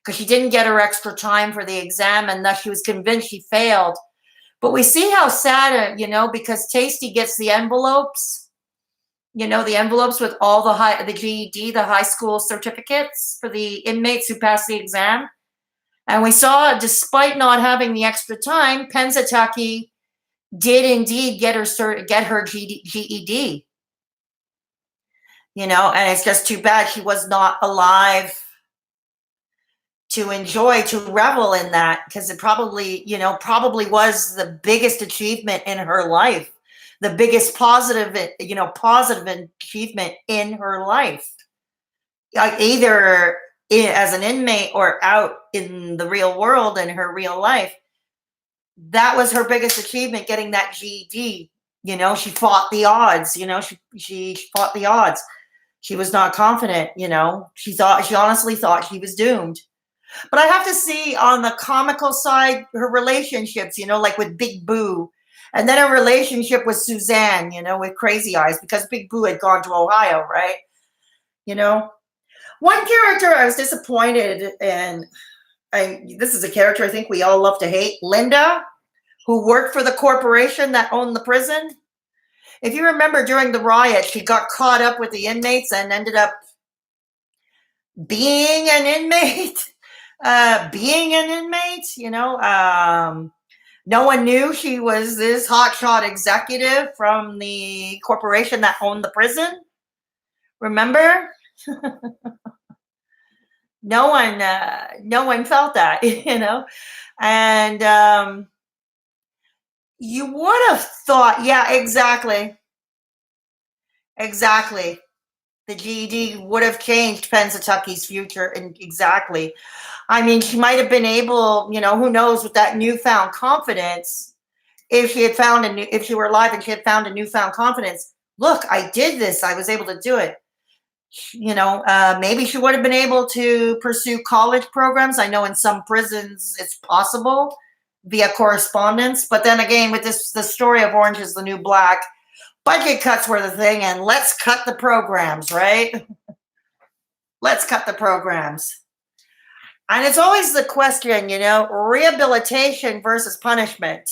because she didn't get her extra time for the exam and thus she was convinced she failed. But we see how sad, because Tasty gets the envelopes, the envelopes with all the GED, the high school certificates for the inmates who passed the exam. And we saw, despite not having the extra time, Pennsatucky did indeed get her GED. And it's just too bad she was not alive to enjoy, to revel in that, because it probably was the biggest achievement in her life, the biggest positive achievement in her life, either as an inmate or out in the real world in her real life. That was her biggest achievement, getting that GED. She fought the odds. She fought the odds. She was not confident. She honestly thought she was doomed. But I have to see on the comical side, her relationships, like with Big Boo. And then her relationship with Suzanne, with Crazy Eyes, because Big Boo had gone to Ohio, right? One character I was disappointed in, this is a character I think we all love to hate, Linda, who worked for the corporation that owned the prison. If you remember, during the riot, she got caught up with the inmates and ended up being an inmate. No one knew she was this hotshot executive from the corporation that owned the prison. Remember? No one felt that, and you would have thought, yeah, exactly. The GED would have changed Pensatucky's future, and exactly. I mean, she might have been able, who knows, with that newfound confidence, if she were alive and she had found a newfound confidence. Look, I did this. I was able to do it. Maybe she would have been able to pursue college programs. I know in some prisons it's possible via correspondence. But then again, with the story of Orange is the New Black, budget cuts were the thing, and let's cut the programs, right? Let's cut the programs. And it's always the question, rehabilitation versus punishment.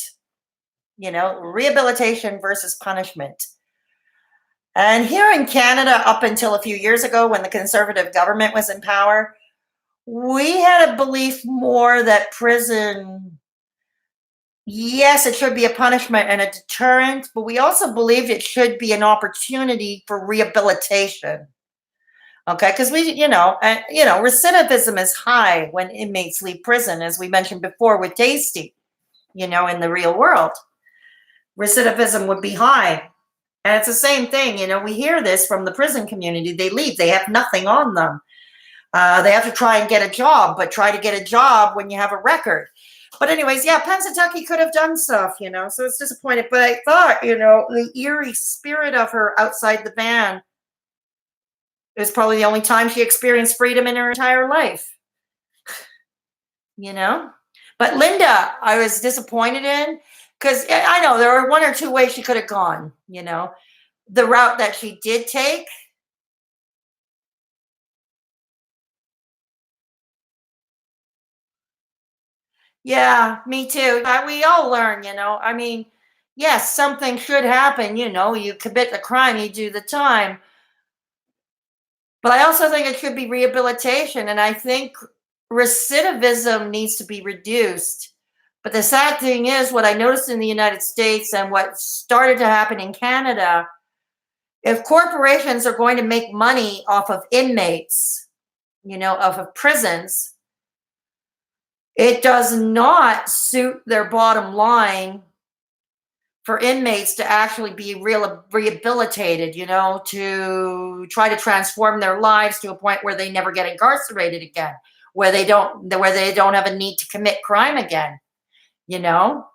Rehabilitation versus punishment. And here in Canada, up until a few years ago when the Conservative government was in power, we had a belief more that prison, yes, it should be a punishment and a deterrent, but we also believed it should be an opportunity for rehabilitation. Okay, because recidivism is high when inmates leave prison, as we mentioned before with Tasty, in the real world. Recidivism would be high. And it's the same thing, we hear this from the prison community. They leave, they have nothing on them. They have to try and get a job, but try to get a job when you have a record. But anyways, yeah, Pensatucky could have done stuff, so it's disappointing. But I thought, the eerie spirit of her outside the van It was probably the only time she experienced freedom in her entire life, you know? But Linda, I was disappointed in because I know there are one or two ways she could have gone, you know? The route that she did take, yeah, me too. We all learn, you know? I mean, yes, something should happen, you know? You commit the crime, you do the time. But I also think it should be rehabilitation, and I think recidivism needs to be reduced. But the sad thing is, what I noticed in the United States and what started to happen in Canada, if corporations are going to make money off of inmates, you know, off of prisons, it does not suit their bottom line for inmates to actually be rehabilitated, you know, to try to transform their lives to a point where they never get incarcerated again, where they don't have a need to commit crime again, you know.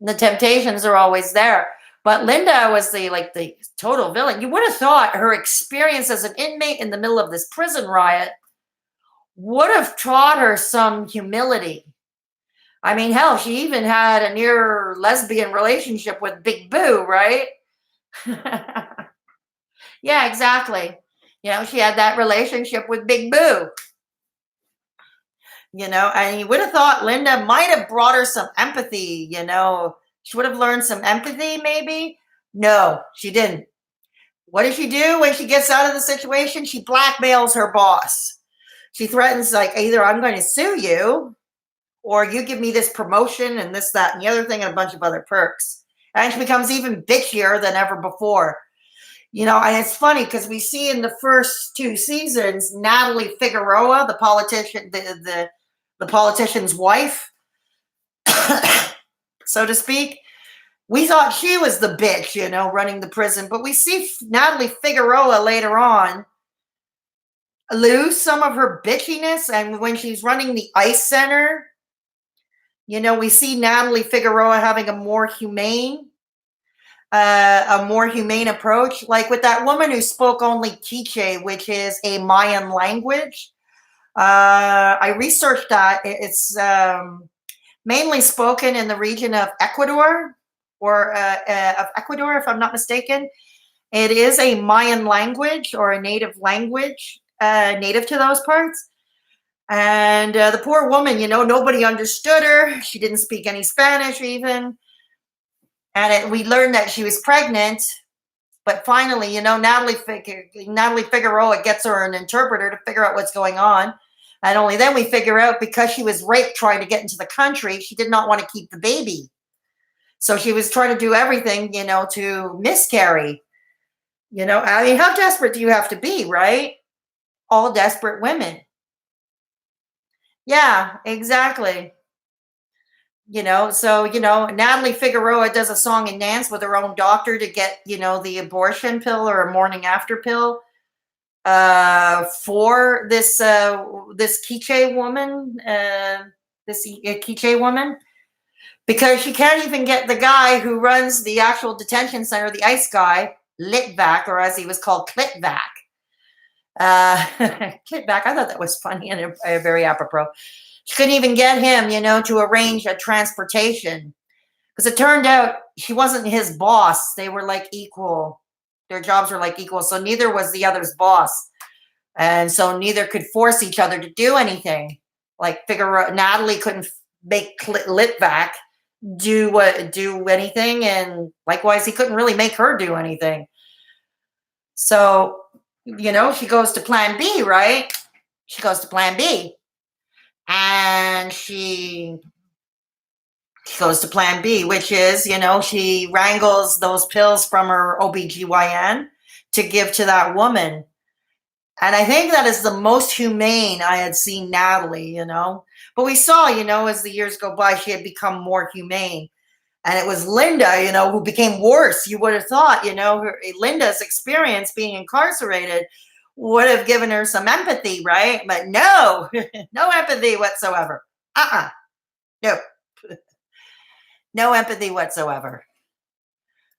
The temptations are always there. But Linda was the total villain. You would have thought her experience as an inmate in the middle of this prison riot would have taught her some humility. I mean, hell, she even had a near lesbian relationship with Big Boo, right? Yeah, exactly. You know, she had that relationship with Big Boo, you know, and you would have thought Linda might have brought her some empathy, you know. She would have learned some empathy, maybe. No, she didn't. What does she do when she gets out of the situation? She blackmails her boss. She threatens, like, either I'm going to sue you or you give me this promotion and this, that, and the other thing, and a bunch of other perks. And she becomes even bitchier than ever before. You know, and it's funny because we see in the first two seasons Natalie Figueroa, the politician, the politician's wife, so to speak. We thought she was the bitch, you know, running the prison, but we see Natalie Figueroa later on lose some of her bitchiness, and when she's running the ICE center, you know, we see Natalie Figueroa having a more humane approach, like with that woman who spoke only Quiche, which is a Mayan language. I researched that. It's mainly spoken in the region of Ecuador, of Ecuador, if I'm not mistaken. It is a Mayan language or a native language, native to those parts. And the poor woman, you know, nobody understood her. She didn't speak any Spanish even. And we learned that she was pregnant. But finally, you know, Natalie Figueroa gets her an interpreter to figure out what's going on. And only then we figure out, because she was raped trying to get into the country, she did not want to keep the baby. So she was trying to do everything, you know, to miscarry. You know, I mean, how desperate do you have to be, right? All desperate women. Yeah, exactly. You know, so, you know, Natalie Figueroa does a song and dance with her own doctor to get, you know, the abortion pill or a morning after pill for this Quiche woman, Quiche woman, because she can't even get the guy who runs the actual detention center, the ICE guy, Litvac, or as he was called, Clitvac. Clitvac, I thought that was funny and very apropos. She couldn't even get him, you know, to arrange a transportation, because it turned out she wasn't his boss. They were like equal. Their jobs were like equal. So neither was the other's boss. And so neither could force each other to do anything. Like Natalie couldn't make Litvak do anything, and likewise he couldn't really make her do anything. So, you know, she goes to plan B, right? She goes to plan B. And she goes to plan B, which is, you know, she wrangles those pills from her OBGYN to give to that woman. And I think that is the most humane I had seen Natalie, you know. But we saw, you know, as the years go by, she had become more humane. And it was Linda, you know, who became worse. You would have thought, you know, Linda's experience being incarcerated would have given her some empathy, right? But no, no empathy whatsoever. No, no empathy whatsoever.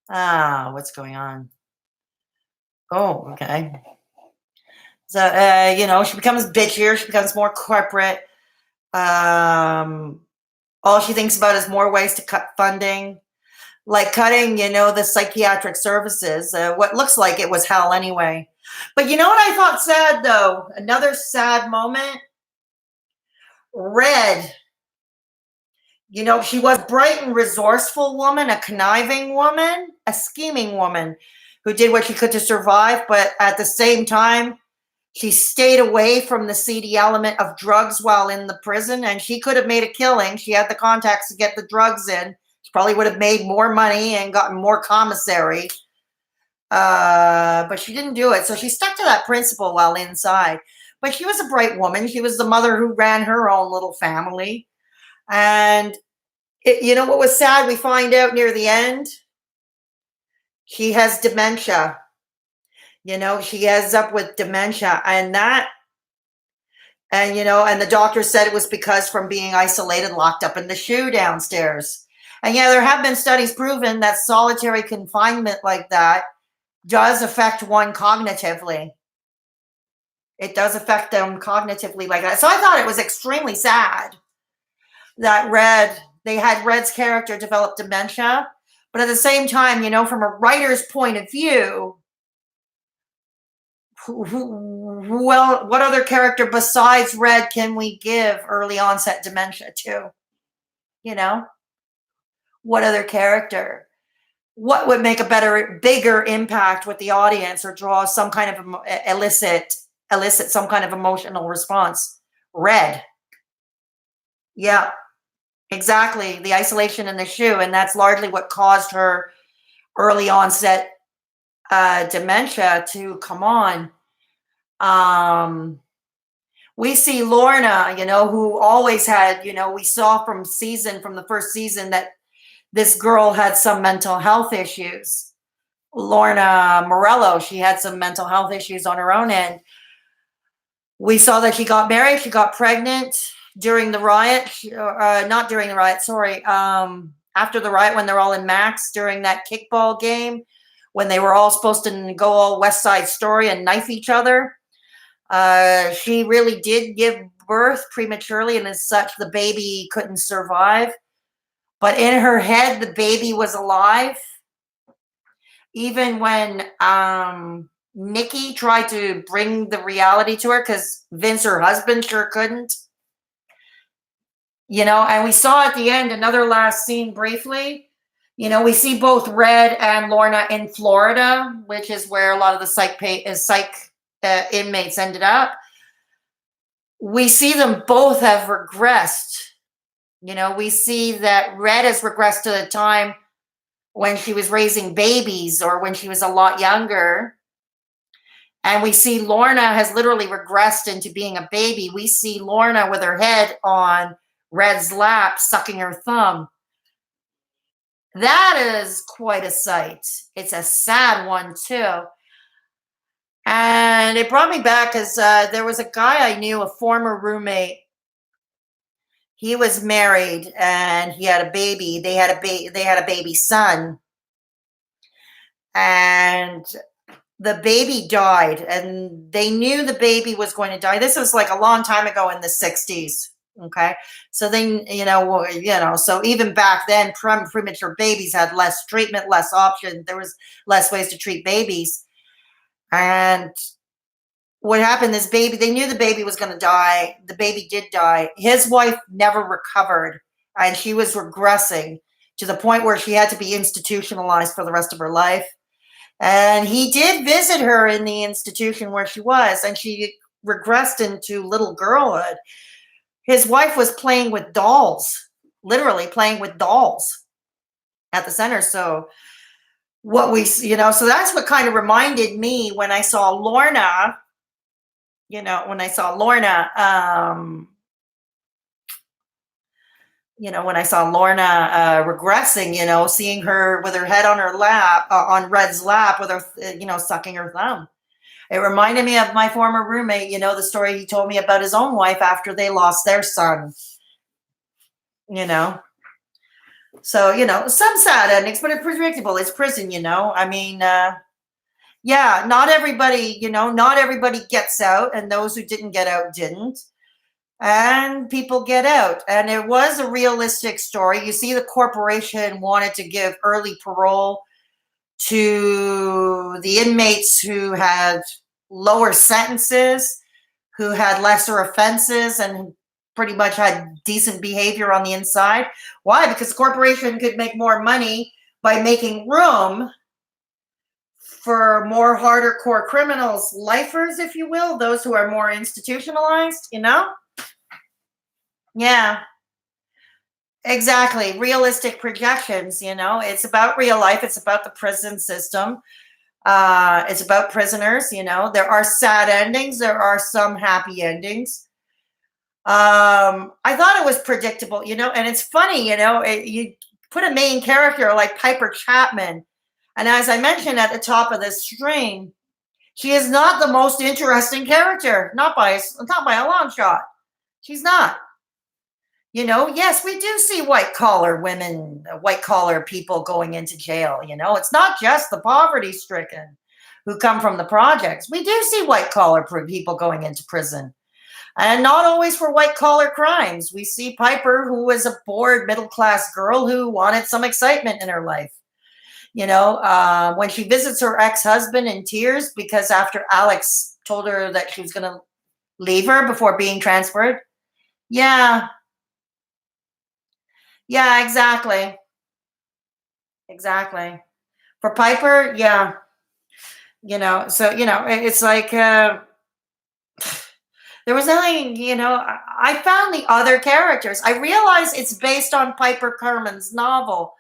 What's going on? Oh, okay. So, she becomes bitchier. She becomes more corporate. All she thinks about is more ways to cut funding, like cutting, the psychiatric services. What looks like it was hell anyway. But you know what I thought sad though? Another sad moment. Red. She was a bright and resourceful woman, a conniving woman, a scheming woman who did what she could to survive, but at the same time, she stayed away from the seedy element of drugs while in the prison, and she could have made a killing. She had the contacts to get the drugs in. She probably would have made more money and gotten more commissary, but she didn't do it. So she stuck to that principle while inside. But she was a bright woman. She was the mother who ran her own little family. And what was sad? We find out near the end, she has dementia. She ends up with dementia, and the doctor said it was because from being isolated, locked up in the shoe downstairs. And yeah, there have been studies proven that solitary confinement like that does affect one cognitively. It does affect them cognitively like that. So I thought it was extremely sad that they had Red's character develop dementia. But at the same time, from a writer's point of view, what other character besides Red can we give early onset dementia to? What other character? What would make a bigger impact with the audience or draw some kind of elicit some kind of emotional response? Red. Yeah, exactly. The isolation in the shoe. And that's largely what caused her early onset dementia to come on. We see Lorna, who always had, we saw from the first season that this girl had some mental health issues. Lorna Morello, she had some mental health issues on her own end. We saw that she got married, she got pregnant during the riot, not during the riot, sorry. After the riot, when they're all in Max during that kickball game, when they were all supposed to go all West Side Story and knife each other. She really did give birth prematurely, and as such, the baby couldn't survive. But in her head, the baby was alive. Even when Nikki tried to bring the reality to her, because Vince, her husband, sure couldn't. And we saw at the end, another last scene briefly. We see both Red and Lorna in Florida, which is where a lot of the psych inmates ended up. We see them both have regressed. We see that Red has regressed to the time when she was raising babies or when she was a lot younger. And we see Lorna has literally regressed into being a baby. We see Lorna with her head on Red's lap, sucking her thumb. That is quite a sight. It's a sad one too. And it brought me back because there was a guy I knew, a former roommate. He was married and he had a baby. They had a baby son. And the baby died, and they knew the baby was going to die. This was like a long time ago in the 60s. Okay. So then, so even back then, premature babies had less treatment, less options. There was less ways to treat babies. And what happened, this baby, they knew the baby was going to die. The baby did die. His wife never recovered, and she was regressing to the point where she had to be institutionalized for the rest of her life. And he did visit her in the institution where she was, and she regressed into little girlhood. His wife was playing with dolls, literally playing with dolls at the center. So so that's what kind of reminded me when I saw Lorna, when I saw Lorna regressing, seeing her with her head on her lap, on Red's lap with her, sucking her thumb. It reminded me of my former roommate, the story he told me about his own wife after they lost their son, So, some sad endings, but it's predictable. It's prison, I mean, Yeah, not everybody, not everybody gets out, and those who didn't get out didn't. And people get out. And it was a realistic story. You see, the corporation wanted to give early parole to the inmates who had lower sentences, who had lesser offenses, and pretty much had decent behavior on the inside. Why? Because the corporation could make more money by making room for more harder core criminals, lifers, if you will, those who are more institutionalized, Yeah, exactly. Realistic projections, it's about real life. It's about the prison system. It's about prisoners, there are sad endings. There are some happy endings. I thought it was predictable, and it's funny, you put a main character like Piper Chapman. And as I mentioned at the top of this stream, she is not the most interesting character, not by a long shot. She's not. Yes, we do see white collar women, white collar people going into jail. It's not just the poverty stricken who come from the projects. We do see white collar people going into prison, and not always for white collar crimes. We see Piper, who was a bored middle class girl who wanted some excitement in her life. When she visits her ex husband in tears because after Alex told her that she was going to leave her before being transferred. Yeah, yeah, exactly. Exactly. For Piper, yeah, so, it's like, there was nothing, I found the other characters. I realize it's based on Piper Kerman's novel.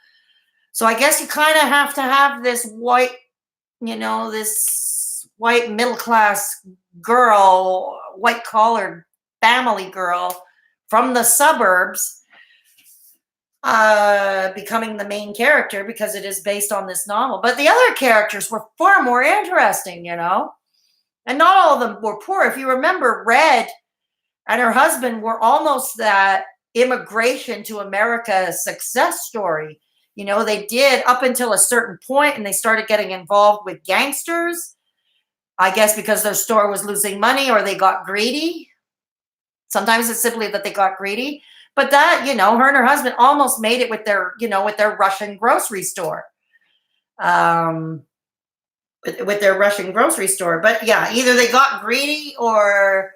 So I guess you kind of have to have this white middle class girl, white collar family girl from the suburbs becoming the main character because it is based on this novel. But the other characters were far more interesting, and not all of them were poor. If you remember, Red and her husband were almost that immigration to America success story. They did up until a certain point, and they started getting involved with gangsters, I guess because their store was losing money or they got greedy. Sometimes it's simply that they got greedy. But that, her and her husband almost made it with their Russian grocery store. Um, with their Russian grocery store. But yeah, either they got greedy or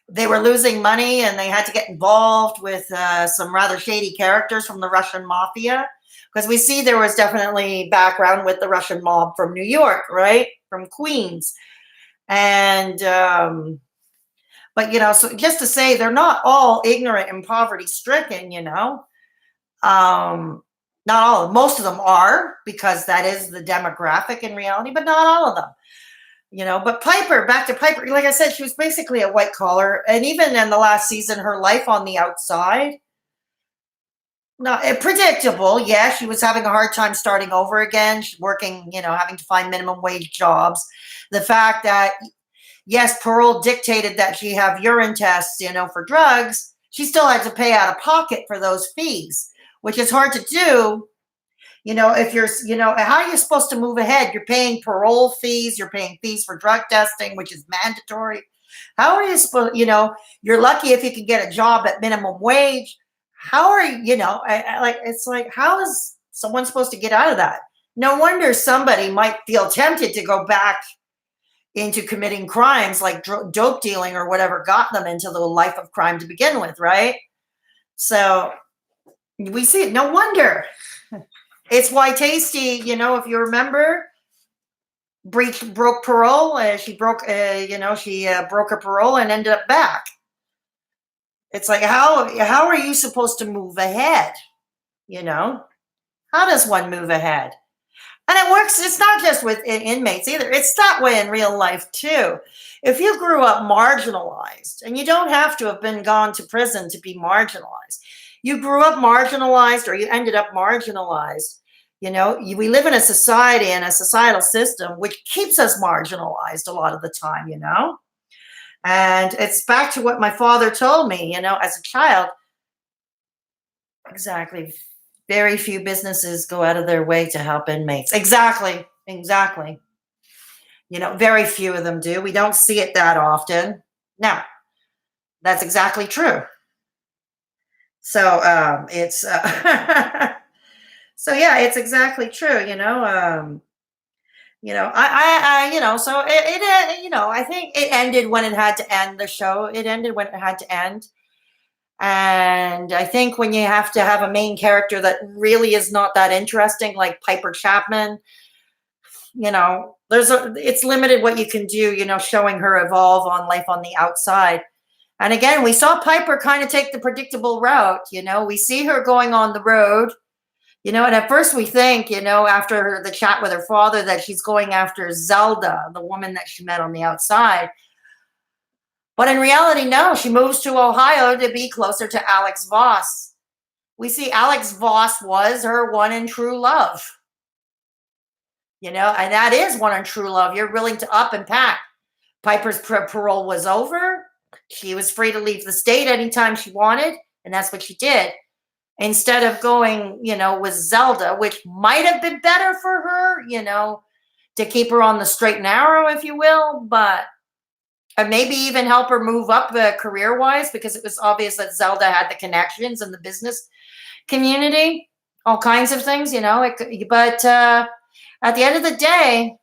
they were losing money and they had to get involved with some rather shady characters from the Russian mafia. Because we see there was definitely background with the Russian mob from New York, right? From Queens. And, but, so just to say, they're not all ignorant and poverty stricken, not all of them. Most of them are, because that is the demographic in reality, but not all of them. But Piper, back to Piper, like I said, she was basically a white collar. And even in the last season, her life on the outside, not predictable. Yeah, she was having a hard time starting over again. She's working, having to find minimum wage jobs. The fact that, yes, parole dictated that she have urine tests, for drugs, she still had to pay out of pocket for those fees, which is hard to do. If you're, how are you supposed to move ahead? You're paying parole fees, you're paying fees for drug testing, which is mandatory. How are you supposed, you're lucky if you can get a job at minimum wage. How are you, it's like, how is someone supposed to get out of that? No wonder somebody might feel tempted to go back into committing crimes like dope dealing or whatever got them into the life of crime to begin with, right? So we see it. No wonder. It's why Tasty, if you remember, broke parole. She broke, she broke her parole and ended up back. It's like, how are you supposed to move ahead? How does one move ahead? And it works. It's not just with inmates either. It's that way in real life too. If you grew up marginalized, and you don't have to have been gone to prison to be marginalized, you grew up marginalized or you ended up marginalized. We live in a society and a societal system which keeps us marginalized a lot of the time, And it's back to what my father told me, as a child. Exactly. Very few businesses go out of their way to help inmates. Exactly. Exactly. Very few of them do. We don't see it that often. Now, that's exactly true. So it's so yeah, it's exactly true. So I think it ended when it had to end. The show, it ended when it had to end. And I think when you have to have a main character that really is not that interesting, like Piper Chapman, it's limited what you can do, showing her evolve on life on the outside. And again, we saw Piper kind of take the predictable route. We see her going on the road, and at first we think, after the chat with her father, that she's going after Zelda, the woman that she met on the outside. But in reality, no, she moves to Ohio to be closer to Alex Voss. We see Alex Voss was her one and true love. And that is one and true love. You're willing to up and pack. Piper's parole was over. She was free to leave the state anytime she wanted, and that's what she did. Instead of going, with Zelda, which might have been better for her, to keep her on the straight and narrow, if you will, but maybe even help her move up career-wise, because it was obvious that Zelda had the connections in the business community, all kinds of things, but at the end of the day,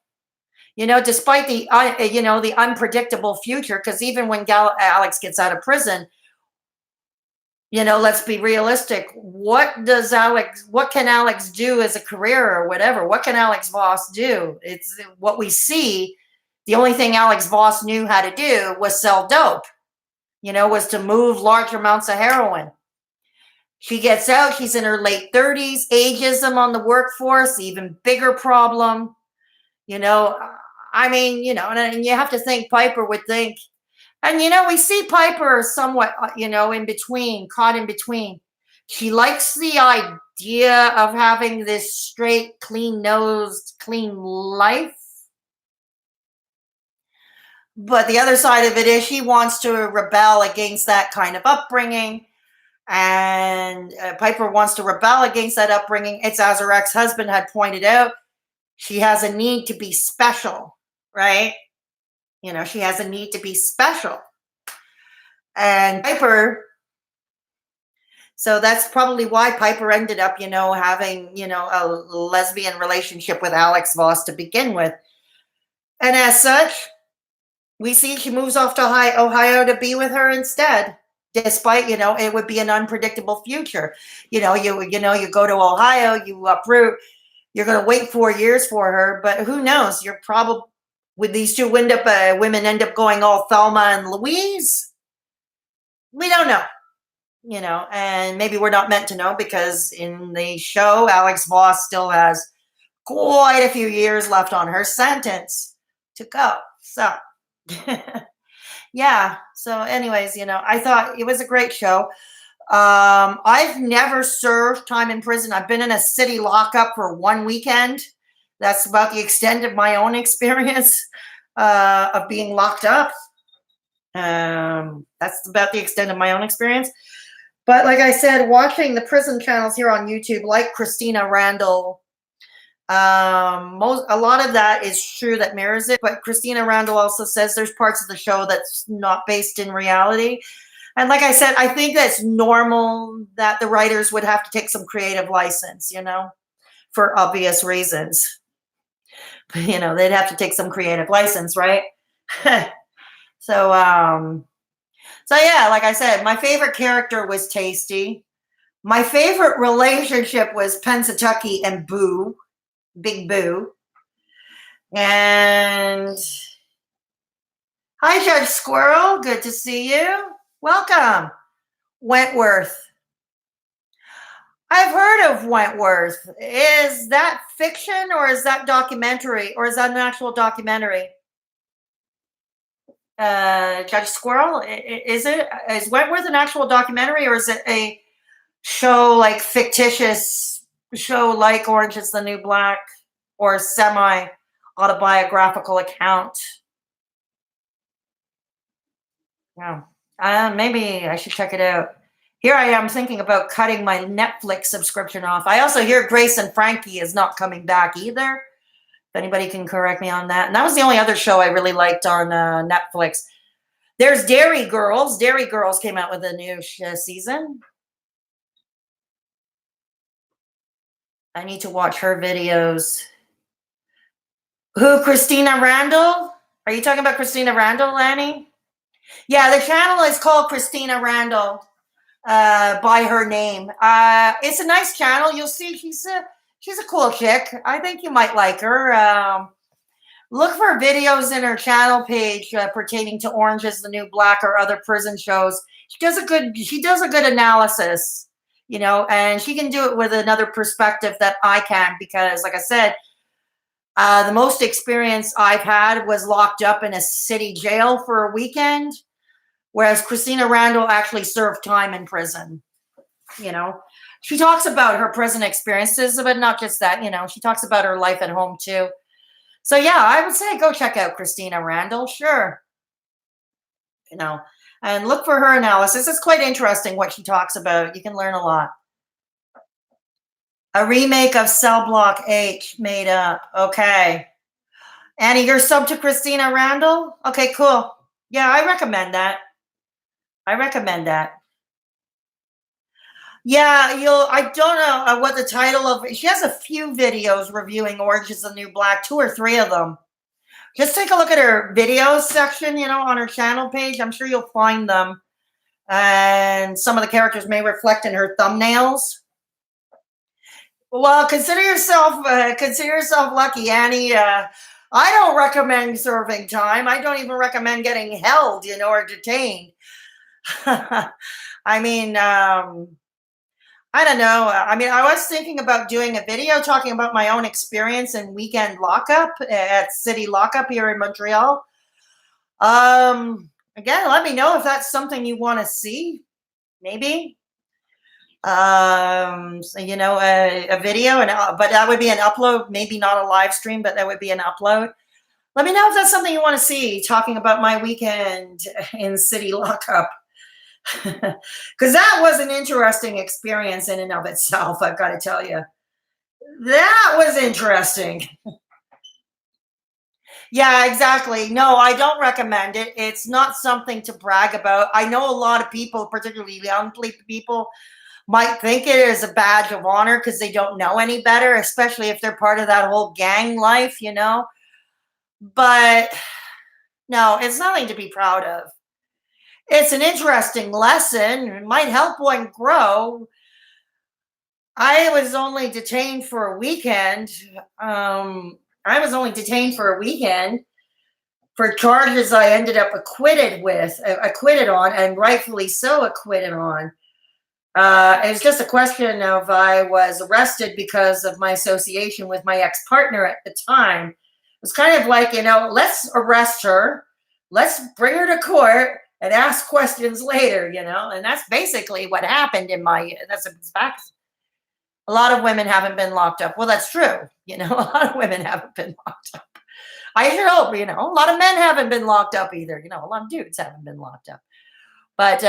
despite the unpredictable future, because even when Alex gets out of prison, let's be realistic. What can Alex do as a career or whatever? What can Alex Voss do? It's what we see. The only thing Alex Voss knew how to do was sell dope, was to move large amounts of heroin. She gets out. She's in her late 30s. Ageism on the workforce, even bigger problem. And you have to think Piper would think. And, we see Piper somewhat, in between, caught in between. She likes the idea of having this straight, clean-nosed, clean life. But the other side of it is she wants to rebel against that kind of upbringing. And Piper wants to rebel against that upbringing. It's as her ex-husband had pointed out. She has a need to be special, right? She has a need to be special. And Piper, so that's probably why Piper ended up, having, a lesbian relationship with Alex Voss to begin with. And as such, we see she moves off to Ohio to be with her instead, despite, it would be an unpredictable future. You go to Ohio, you uproot, you're going to wait 4 years for her, but who knows? You're probably, would these two women end up going all Thelma and Louise? We don't know, and maybe we're not meant to know, because in the show, Alex Voss still has quite a few years left on her sentence to go. So, yeah. So anyways, I thought it was a great show. I've never served time in prison. I've been in a city lockup for one weekend. That's about the extent of my own experience of being locked up. That's about the extent of my own experience. But like I said, watching the prison channels here on YouTube, like Christina Randall, a lot of that is true that mirrors it. But Christina Randall also says there's parts of the show that's not based in reality. And like I said, I think that's normal that the writers would have to take some creative license, for obvious reasons. They'd have to take some creative license, right? So yeah, like I said, my favorite character was Tasty. My favorite relationship was Pennsatucky and Boo, Big Boo. And hi, Judge Squirrel. Good to see you. Welcome. Wentworth. I've heard of Wentworth. Is that fiction, or is that documentary, or is that an actual documentary? Judge Squirrel, is Wentworth an actual documentary, or is it a show, like fictitious show like Orange is the New Black, or semi-autobiographical account? Yeah, maybe I should check it out. Here I am thinking about cutting my Netflix subscription off. I also hear Grace and Frankie is not coming back either. If anybody can correct me on that. And that was the only other show I really liked on Netflix. There's Dairy Girls. Dairy Girls came out with a new season. I need to watch her videos. Who, Christina Randall? Are you talking about Christina Randall, Lanny? Yeah, the channel is called Christina Randall by her name. It's a nice channel. You'll see she's a cool chick. I think you might like her. Look for videos in her channel page pertaining to Orange is the New Black or other prison shows. She does a good analysis, and she can do it with another perspective that I can, because like I said, the most experience I've had was locked up in a city jail for a weekend, whereas Christina Randall actually served time in prison. She talks about her prison experiences, but not just that, she talks about her life at home too. So yeah, I would say go check out Christina Randall, sure. And look for her analysis. It's quite interesting what she talks about. You can learn a lot. A remake of Cell Block H made up. Okay. Annie, you're sub to Christina Randall? Okay, cool. Yeah, I recommend that. Yeah, I don't know what the title of, she has a few videos reviewing Orange is the New Black, 2 or 3 of them. Just take a look at her videos section, on her channel page. I'm sure you'll find them. And some of the characters may reflect in her thumbnails. Well, consider yourself lucky, Annie. I don't recommend serving time. I don't even recommend getting held, or detained. I mean, I don't know. I mean, I was thinking about doing a video talking about my own experience in weekend lockup at City Lockup here in Montreal. Again, let me know if that's something you want to see. Maybe. So, a video, but that would be an upload. Maybe not a live stream, but that would be an upload. Let me know if that's something you want to see. Talking about my weekend in City Lockup. Because that was an interesting experience in and of itself, I've got to tell you. That was interesting. Yeah, exactly. No, I don't recommend it. It's not something to brag about. I know a lot of people, particularly young people, might think it is a badge of honor because they don't know any better, especially if they're part of that whole gang life, But no, it's nothing to be proud of. It's an interesting lesson. It might help one grow. I was only detained for a weekend. For charges I ended up acquitted on, and rightfully so acquitted on. It was just a question of I was arrested because of my association with my ex-partner at the time. It was kind of like, let's arrest her, let's bring her to court and ask questions later, and that's basically what happened that's a fact. A lot of women haven't been locked up. Well, that's true. A lot of women haven't been locked up. I sure hope, a lot of men haven't been locked up either. A lot of dudes haven't been locked up. But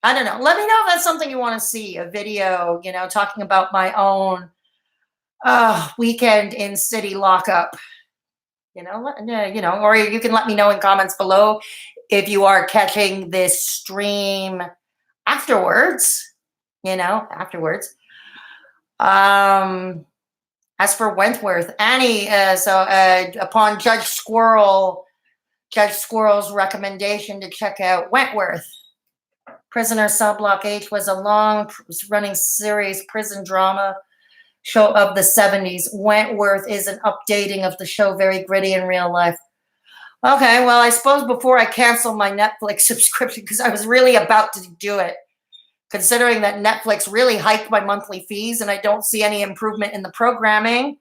I don't know. Let me know if that's something you want to see, a video, talking about my own weekend in city lockup. Or you can let me know in comments below if you are catching this stream afterwards. Afterwards. As for Wentworth, Annie, upon Judge Squirrel's recommendation to check out Wentworth. Prisoner Cell Block H was a long-running series prison drama show of the 70s. Wentworth is an updating of the show, very gritty in real life. Okay, well, I suppose before I cancel my Netflix subscription, because I was really about to do it, considering that Netflix really hiked my monthly fees and I don't see any improvement in the programming.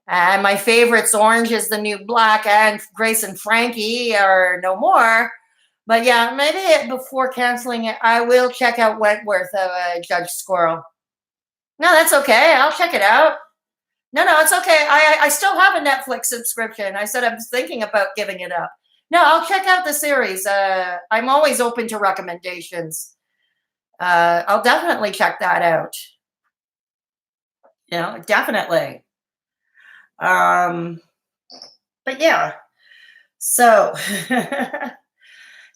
And my favorites, Orange is the New Black and Grace and Frankie, are no more. But yeah, maybe before canceling it, I will check out Wentworth of Judge Squirrel. No, that's okay. I'll check it out. No, it's okay. I still have a Netflix subscription. I said I was thinking about giving it up. No, I'll check out the series. I'm always open to recommendations. I'll definitely check that out. Definitely. Um, but yeah, so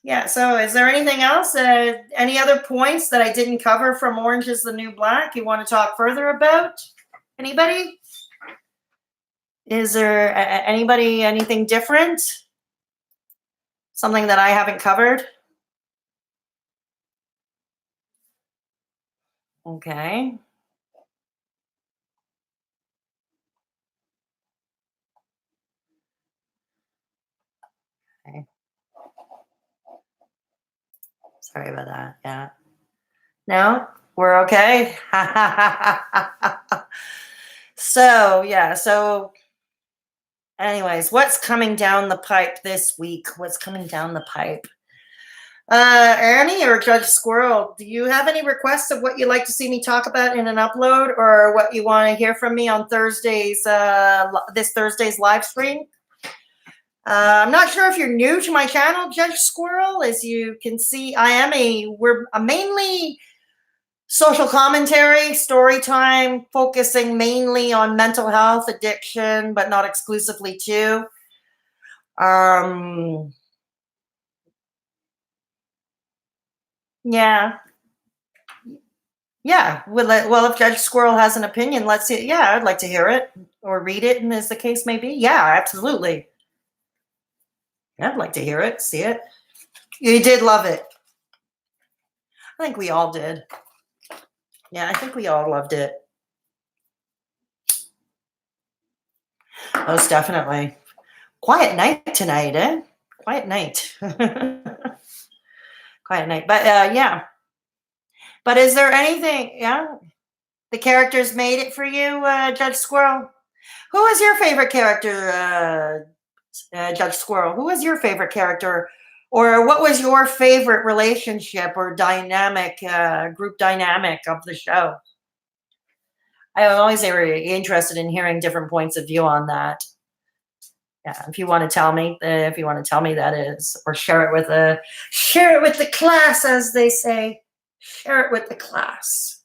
yeah. So is there anything else? Any other points that I didn't cover from Orange is the New Black you want to talk further about? Anybody? Is there anybody anything different? Something that I haven't covered? Okay. Okay. Sorry about that. Yeah. No, we're okay. So, yeah. So, anyways, what's coming down the pipe this week? What's coming down the pipe? Annie or Judge Squirrel, do you have any requests of what you'd like to see me talk about in an upload, or what you want to hear from me on Thursday's this Thursday's live stream? I'm not sure if you're new to my channel, Judge Squirrel. As you can see, we're mainly social commentary, story time, focusing mainly on mental health, addiction, but not exclusively too. Yeah. Yeah. Well, if Judge Squirrel has an opinion, let's see. Yeah, I'd like to hear it or read it, and as the case may be. Yeah, absolutely. I'd like to hear it, see it. You did love it. I think we all did. Yeah, I think we all loved it. Most definitely. Quiet night tonight, eh? Quiet night. Quiet night. But yeah. But is there anything? Yeah, the characters made it for you, Judge Squirrel. Who is your favorite character, Judge Squirrel? Who is your favorite character, or what was your favorite relationship or dynamic, group dynamic of the show? I'm always very interested in hearing different points of view on that. Yeah, if you want to tell me, that is, or share it with the class, as they say. Share it with the class.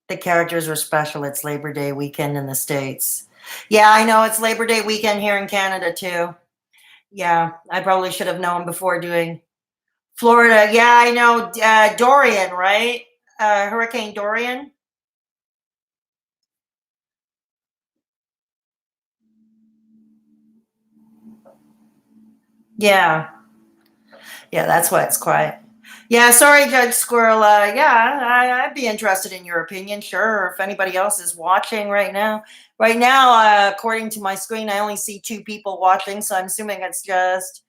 The characters were special. It's Labor Day weekend in the States. Yeah, I know it's Labor Day weekend here in Canada too. Yeah, I probably should have known before doing Florida. Yeah, I know. Dorian, right? Hurricane Dorian. Yeah, yeah, that's why it's quiet. Yeah, sorry, Judge Squirrel. Yeah, I'd be interested in your opinion. Sure, if anybody else is watching right now. Right now, according to my screen, I only see 2 people watching, so I'm assuming it's just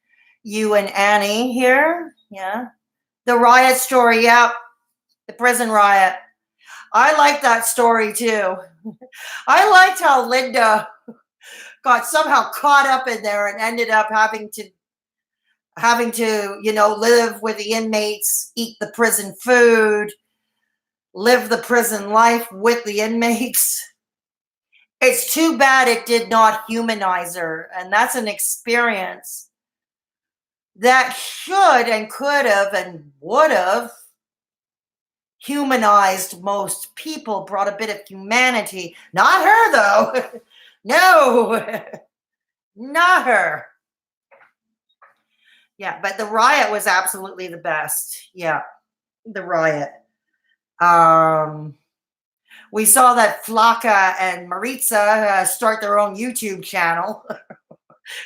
you and Annie here. Yeah. The riot story, yep. The prison riot. I like that story too. I liked how Linda got somehow caught up in there and ended up having to, live with the inmates, eat the prison food, live the prison life with the inmates. It's too bad it did not humanize her. And that's an experience that should and could have and would have humanized most people, brought a bit of humanity. Not her, though. No, not her. Yeah, but the riot was absolutely the best. Yeah, the riot. Um, we saw that Flocka and Maritza start their own YouTube channel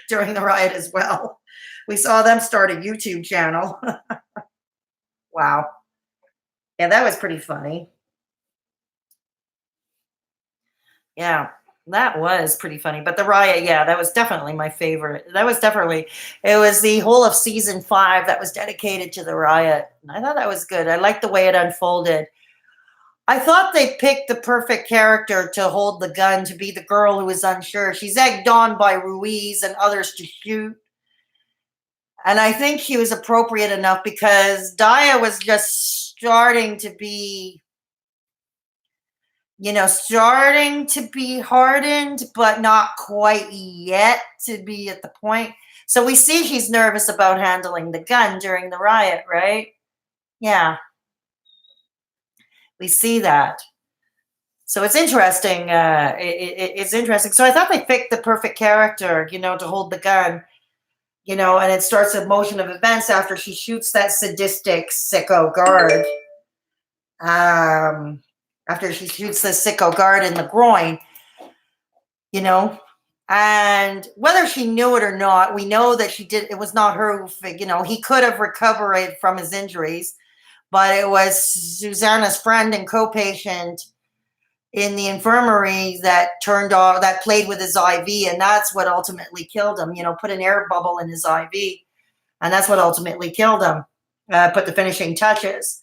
during the riot as well. We saw them start a YouTube channel. Wow. Yeah, that was pretty funny. Yeah, that was pretty funny. But the riot, yeah, that was definitely my favorite. It was the whole of season 5 that was dedicated to the riot. I thought that was good. I liked the way it unfolded. I thought they picked the perfect character to hold the gun, to be the girl who is unsure. She's egged on by Ruiz and others to shoot. And I think he was appropriate enough because Daya was just starting to be starting to be hardened, but not quite yet to be at the point. So we see she's nervous about handling the gun during the riot, right? Yeah, we see that. So it's interesting. It's interesting. So I thought they picked the perfect character, to hold the gun, and it starts a motion of events after she shoots that sadistic sicko guard. Um, After she shoots the sicko guard in the groin, you know, and whether she knew it or not, we know that she did. It was not her. He could have recovered from his injuries, but it was Susanna's friend and co-patient in the infirmary that turned off, that played with his IV, and that's what ultimately killed him. Put an air bubble in his IV, and that's what ultimately killed him. Put the finishing touches.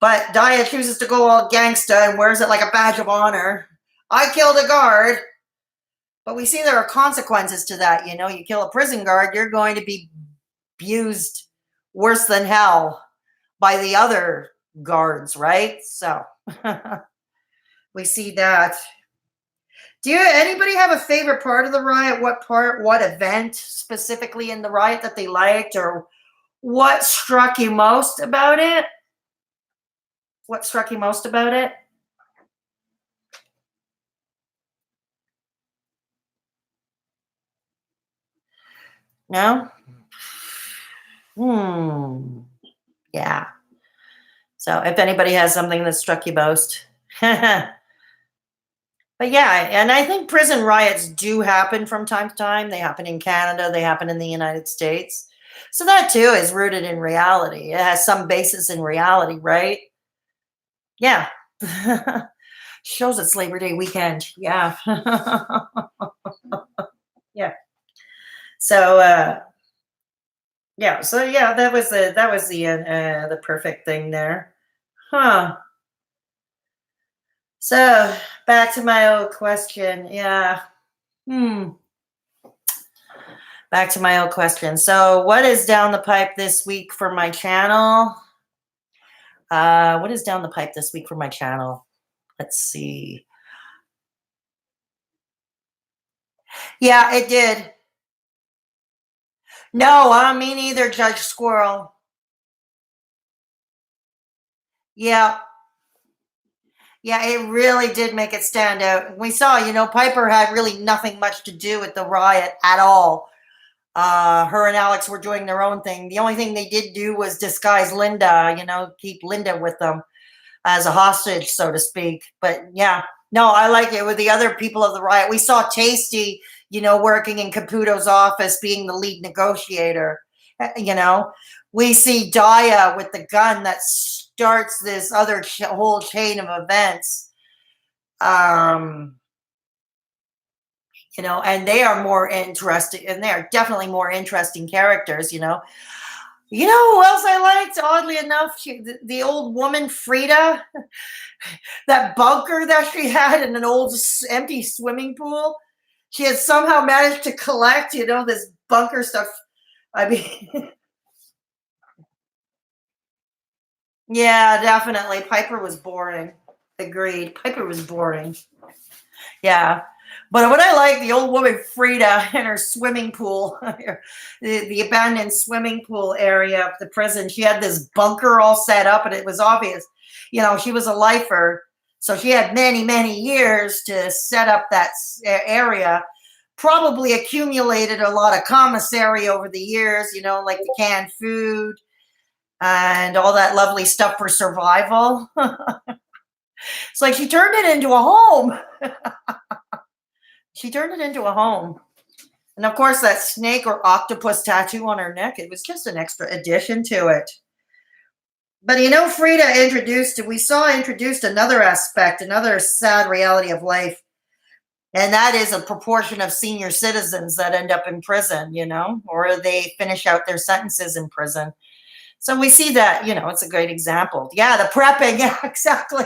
But Daya chooses to go all gangsta and wears it like a badge of honor. I killed a guard. But we see there are consequences to that. You kill a prison guard, you're going to be abused worse than hell by the other guards, right? So we see that. Do anybody have a favorite part of the riot? What event specifically in the riot that they liked, or what struck you most about it? What struck you most about it? No? Yeah. So if anybody has something that struck you most. But yeah, and I think prison riots do happen from time to time. They happen in Canada, they happen in the United States. So that too is rooted in reality. It has some basis in reality, right? Yeah. Shows it's Labor Day weekend. Yeah. Yeah. So yeah, that was the perfect thing there. Huh. So back to my old question. Yeah. Hmm. Back to my old question. So, what is down the pipe this week for my channel? What is down the pipe this week for my channel? Let's see. Yeah, it did. No, me neither, Judge Squirrel. Yeah, yeah, it really did make it stand out. We saw, Piper had really nothing much to do with the riot at all. Her and Alex were doing their own thing. The only thing they did do was disguise Linda, keep Linda with them as a hostage, so to speak. But yeah, no, I like it with the other people of the riot. We saw Tasty, working in Caputo's office, being the lead negotiator. We see Daya with the gun that starts this other whole chain of events. Um, and they are more interesting, and they are definitely more interesting characters. You know who else I liked? Oddly enough, the old woman Frida, that bunker that she had in an old empty swimming pool. She had somehow managed to collect, this bunker stuff. I mean, yeah, definitely. Piper was boring. Agreed. Piper was boring. Yeah. But what I like, the old woman Frida in her swimming pool, the abandoned swimming pool area of the prison, she had this bunker all set up, and it was obvious, she was a lifer. So she had many, many years to set up that area, probably accumulated a lot of commissary over the years, like the canned food and all that lovely stuff for survival. It's like she turned it into a home. She turned it into a home. And of course, that snake or octopus tattoo on her neck, it was just an extra addition to it. But Frida introduced another aspect, another sad reality of life. And that is a proportion of senior citizens that end up in prison, or they finish out their sentences in prison. So we see that, it's a great example. Yeah, the prepping. Yeah, exactly.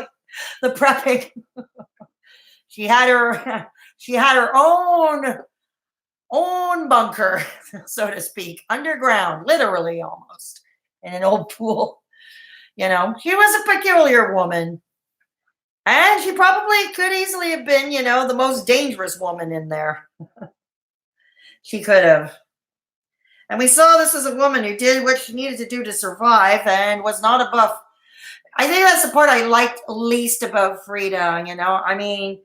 The prepping. She had her own bunker, so to speak, underground, literally almost, in an old pool. She was a peculiar woman. And she probably could easily have been, the most dangerous woman in there. She could have. And we saw this as a woman who did what she needed to do to survive and was not above. I think that's the part I liked least about Frida. I mean,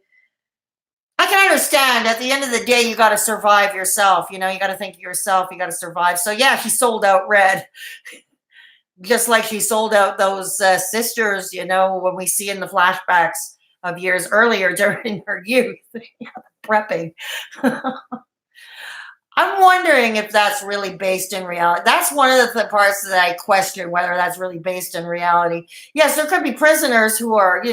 I can understand at the end of the day, you got to survive yourself. You got to think of yourself. You got to survive. So, yeah, she sold out Red, just like she sold out those sisters, when we see in the flashbacks of years earlier during her youth, prepping. I'm wondering if that's really based in reality. That's one of the parts that I question whether that's really based in reality. Yes, there could be prisoners who are,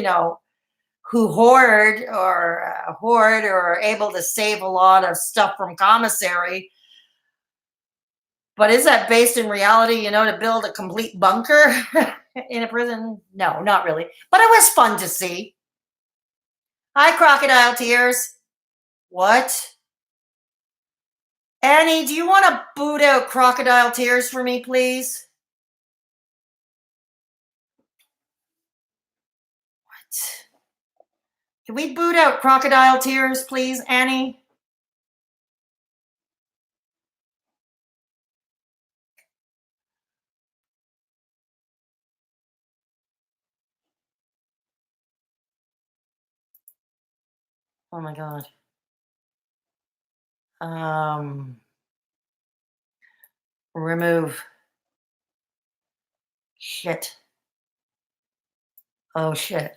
who hoard or are able to save a lot of stuff from commissary. But is that based in reality, to build a complete bunker in a prison? No, not really. But it was fun to see. Hi, Crocodile Tears. What? Annie, do you want to boot out Crocodile Tears for me, please? What? Can we boot out Crocodile Tears, please, Annie? Oh my God. Remove. Shit. Oh shit.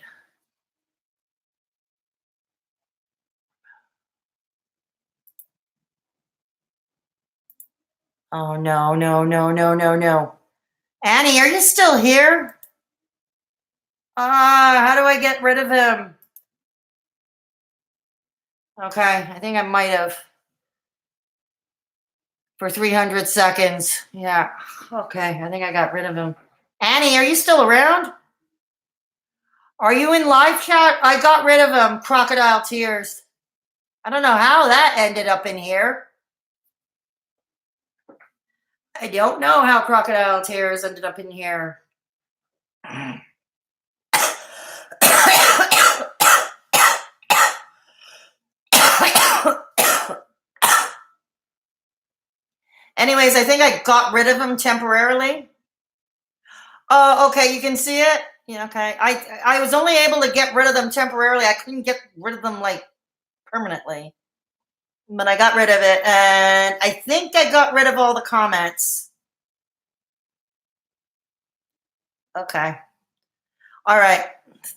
Oh no, no, no, no, no, no. Annie, are you still here? How do I get rid of him? Okay, I think I might have. For 300 seconds. Yeah. Okay, I think I got rid of him. Annie, are you still around? Are you in live chat? I got rid of him. Crocodile Tears. I don't know how that ended up in here. I don't know how Crocodile Tears ended up in here. Anyways, I think I got rid of him temporarily. Oh, okay, you can see it? Yeah, okay. I was only able to get rid of them temporarily. I couldn't get rid of them like permanently. But I got rid of it, and I think I got rid of all the comments. Okay. All right.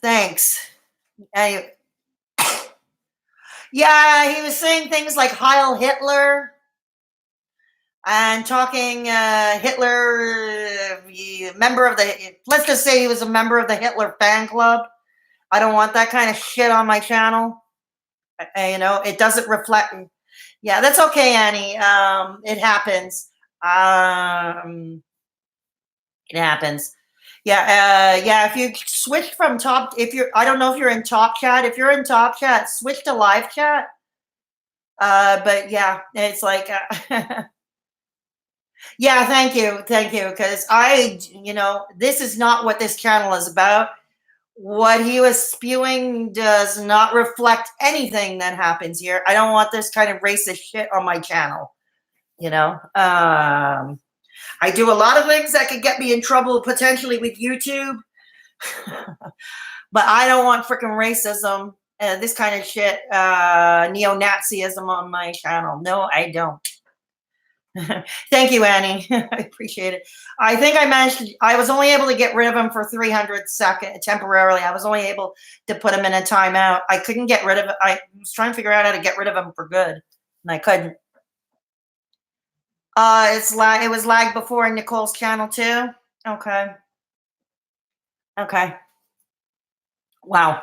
Thanks. Yeah, he was saying things like Heil Hitler and talking Hitler, member of the, let's just say he was a member of the Hitler fan club. I don't want that kind of shit on my channel. It doesn't reflect. Yeah, that's okay, Annie. It happens. It happens. Yeah. If you switch from top, I don't know if you're in top chat. If you're in top chat, switch to live chat. But yeah, it's like, yeah, thank you. Because this is not what this channel is about. What he was spewing does not reflect anything that happens here. I don't want this kind of racist shit on my channel. I do a lot of things that could get me in trouble potentially with YouTube, but I don't want freaking racism, this kind of shit, neo-Nazism on my channel. No, I don't. Thank you, Annie. I appreciate it. I think I was only able to get rid of him for 300 seconds temporarily. I was only able to put him in a timeout. I couldn't get rid of it. I was trying to figure out how to get rid of him for good, and I couldn't. It was lagged before in Nicole's channel too. Okay. Wow.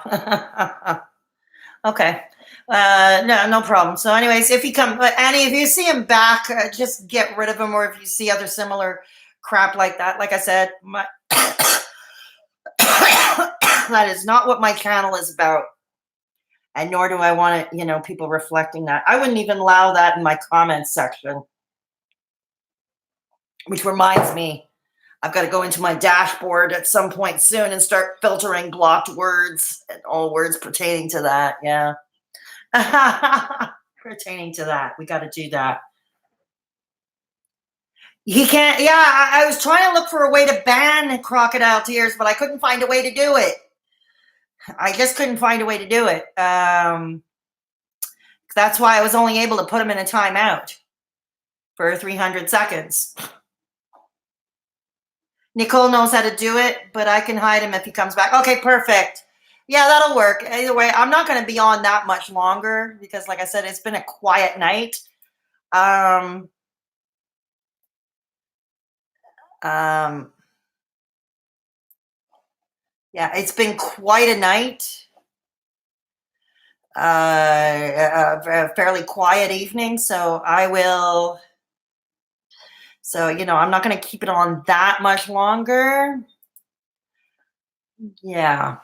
Okay. No problem. So anyways, if he comes, Annie, if you see him back, just get rid of him, or if you see other similar crap like that, like I said, that is not what my channel is about. And nor do I want it, people reflecting that. I wouldn't even allow that in my comments section. Which reminds me, I've got to go into my dashboard at some point soon and start filtering blocked words and all words pertaining to that. Yeah. Pertaining to that. We got to do that. He can't. Yeah, I was trying to look for a way to ban crocodile tears, but I couldn't find a way to do it. I just couldn't find a way to do it. That's why I was only able to put him in a timeout for 300 seconds. Nicole knows how to do it, but I can hide him if he comes back. Okay, perfect. Yeah, that'll work. Either way, I'm not going to be on that much longer because, like I said, it's been a quiet night. Yeah, it's been quite a night. A fairly quiet evening, so I will. So, I'm not going to keep it on that much longer. Yeah.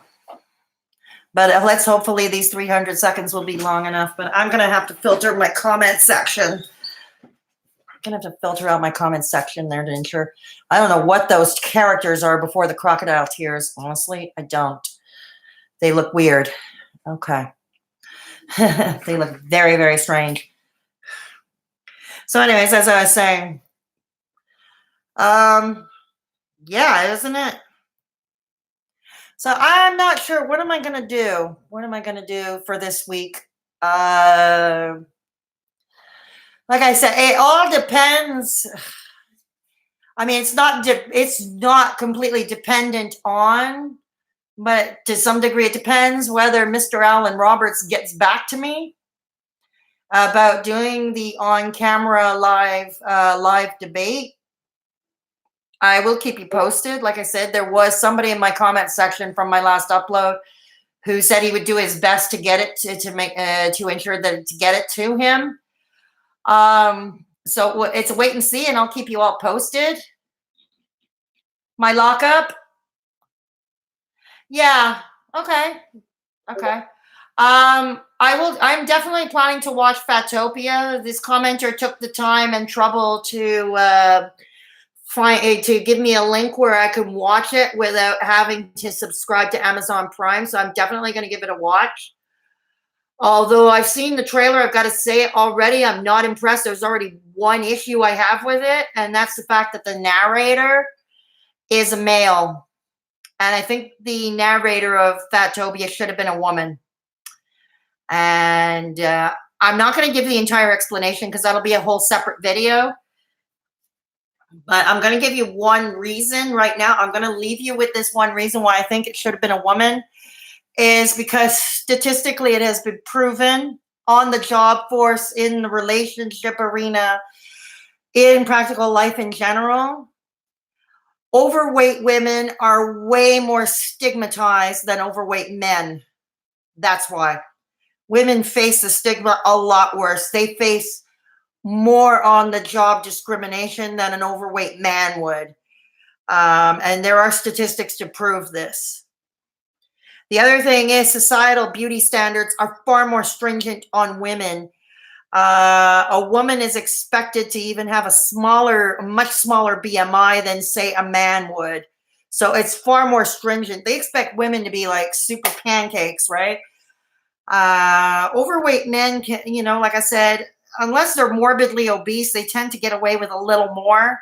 But let's hopefully these 300 seconds will be long enough. But I'm going to have to filter my comment section. I'm going to have to filter out my comment section there to ensure. I don't know what those characters are before the crocodile tears. Honestly, I don't. They look weird. Okay. They look very, very strange. So anyways, as I was saying, yeah, isn't it? So I'm not sure. What am I going to do? What am I going to do for this week? Like I said, it all depends. I mean, it's not completely dependent on, but to some degree, it depends whether Mr. Alan Roberts gets back to me about doing the on-camera live debate. I will keep you posted. Like I said, there was somebody in my comment section from my last upload who said he would do his best to get it to ensure that to get it to him. So it's a wait and see, and I'll keep you all posted. My lockup. Yeah. Okay. I'm definitely planning to watch Fatopia. This commenter took the time and trouble to give me a link where I can watch it without having to subscribe to Amazon Prime. So I'm definitely going to give it a watch. Although I've seen the trailer, I've got to say it already, I'm not impressed. There's already one issue I have with it, and that's the fact that the narrator is a male. And I think the narrator of Fatopia should have been a woman. And I'm not going to give the entire explanation because that'll be a whole separate video. But I'm going to give you one reason right now. I'm going to leave you with this one reason why I think it should have been a woman is because statistically it has been proven on the job force, in the relationship arena, in practical life in general. Overweight women are way more stigmatized than overweight men. That's why. Women face the stigma a lot worse. They face more on the job discrimination than an overweight man would. And there are statistics to prove this. The other thing is societal beauty standards are far more stringent on women. A woman is expected to even have a much smaller BMI than, say, a man would. So it's far more stringent. They expect women to be like super pancakes, right? Overweight men can, like I said, unless they're morbidly obese, they tend to get away with a little more.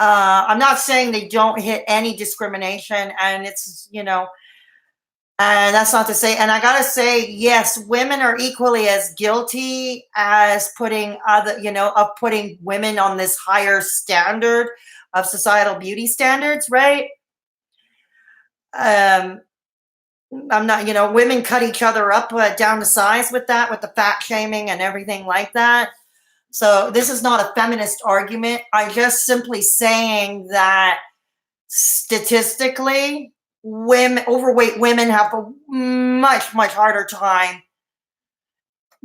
I'm not saying they don't hit any discrimination, and it's, and that's not to say, and I gotta say, yes, women are equally as guilty as putting women on this higher standard of societal beauty standards, right? I'm not, women cut each other up down to size with the fat shaming and everything like that. So this is not a feminist argument. I'm just simply saying that statistically, overweight women have a much, much harder time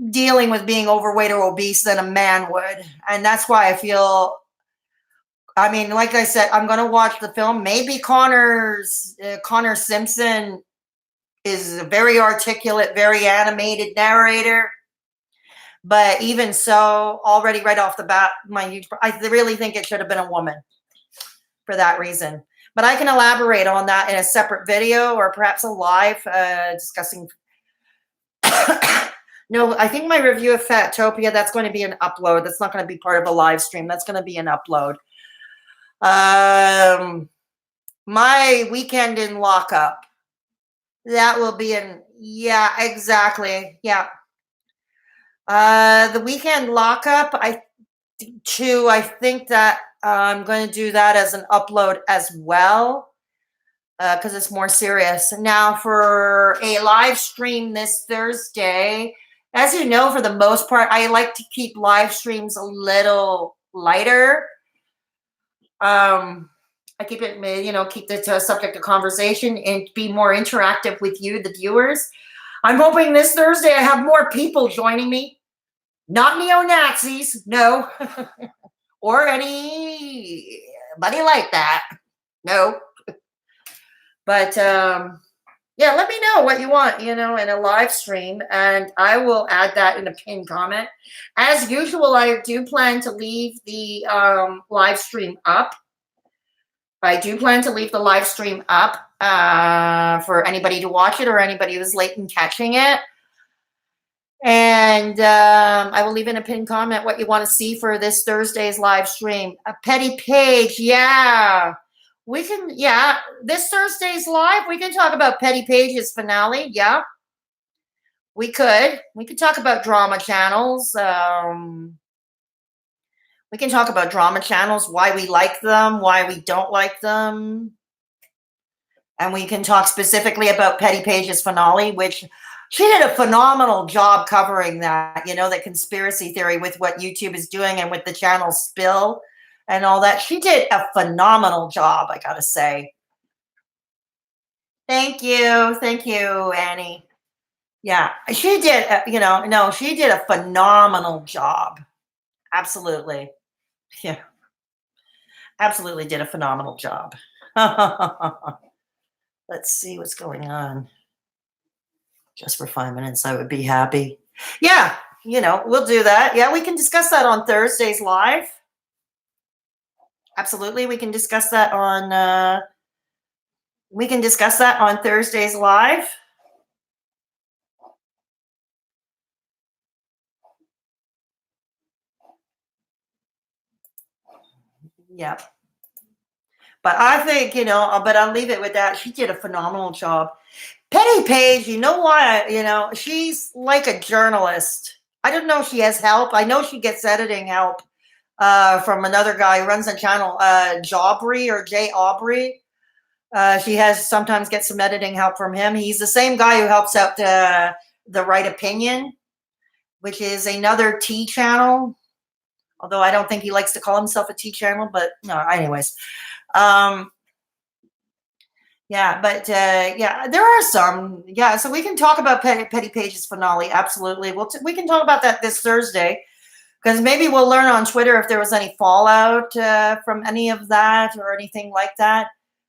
dealing with being overweight or obese than a man would. And that's why I feel, like I said, I'm going to watch the film. Maybe Connor Simpson is a very articulate, very animated narrator. But even so, already right off the bat, I really think it should have been a woman. for that reason. But I can elaborate on that in a separate video or perhaps a live discussing. No, I think my review of Fatopia, that's going to be an upload. That's not going to be part of a live stream. That's going to be an upload. My weekend in lockup. That will be yeah, exactly. Yeah. The weekend lockup, I think that I'm going to do that as an upload as well. Because it's more serious. Now, for a live stream this Thursday, as you know, for the most part, I like to keep live streams a little lighter. I keep it, keep the subject of conversation and be more interactive with you, the viewers. I'm hoping this Thursday I have more people joining me. Not neo-Nazis, no. Or anybody like that. No. But yeah, let me know what you want, in a live stream, and I will add that in a pinned comment. As usual, I do plan to leave the live stream up. I do plan to leave the live stream up for anybody to watch it or anybody who's late in catching it. And I will leave in a pinned comment what you want to see for this Thursday's live stream. A petty page, yeah. We can, this Thursday's live, we can talk about Petty Page's finale. Yeah, we could. We could talk about drama channels. We can talk about drama channels, why we like them, why we don't like them. And we can talk specifically about Petty Page's finale, which she did a phenomenal job covering that, the conspiracy theory with what YouTube is doing and with the channel Spill and all that. She did a phenomenal job, I gotta say. Thank you, Annie. Yeah, she did, she did a phenomenal job. Absolutely. Yeah, absolutely did a phenomenal job. Let's see what's going on. Just for 5 minutes, I would be happy. Yeah, we'll do that. Yeah, we can discuss that on Thursday's live. Absolutely, we can discuss that on Thursday's live. Yep. But I think, but I'll leave it with that. She did a phenomenal job. Petty Page, you know why? She's like a journalist. I don't know if she has help. I know she gets editing help from another guy who runs the channel, Jawbry or Jay Aubrey. She sometimes gets some editing help from him. He's the same guy who helps out the Right Opinion, which is another T channel. Although I don't think he likes to call himself a T channel, but no, anyways. Yeah, but there are some. Yeah, so we can talk about Petty Page's finale. Absolutely. We can talk about that this Thursday, because maybe we'll learn on Twitter if there was any fallout from any of that or anything like that.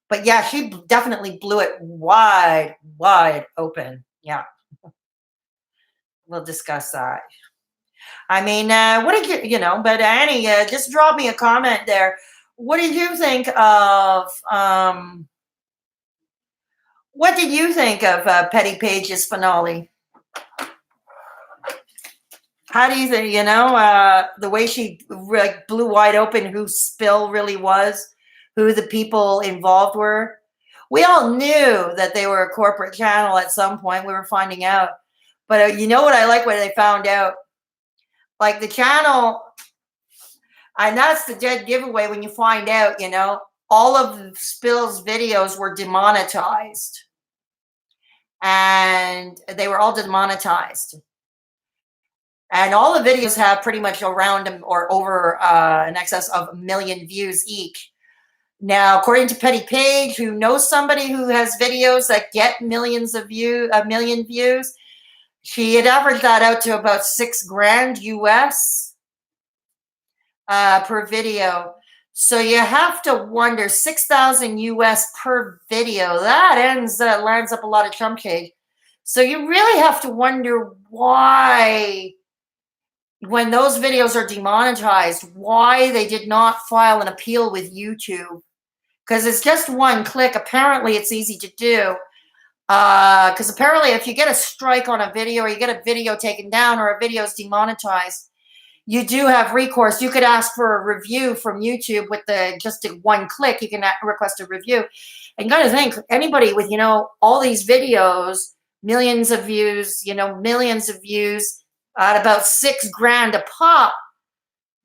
But yeah, she definitely blew it wide open. Yeah. We'll discuss that. I mean, what did but Annie, just drop me a comment there. What did you think of, Petty Page's finale? How do you think, the way she blew wide open who Spill really was, who the people involved were? We all knew that they were a corporate channel at some point. We were finding out. But you know what I like when they found out? Like the channel, and that's the dead giveaway when you find out, all of Spill's videos were demonetized. And they were all demonetized. And all the videos have pretty much around or over in excess of 1 million views each. Now, according to Petty Page, who knows somebody who has videos that get millions of views, 1 million views, she had averaged that out to about $6,000 US per video. So you have to wonder, 6,000 US per video. That lands up a lot of chump change. So you really have to wonder why, when those videos are demonetized, why they did not file an appeal with YouTube because it's just one click. Apparently, it's easy to do. Because apparently, if you get a strike on a video, or you get a video taken down, or a video is demonetized, you do have recourse. You could ask for a review from YouTube with just one click. You can request a review. And got to think, anybody with all these videos, millions of views, millions of views at about $6,000 a pop,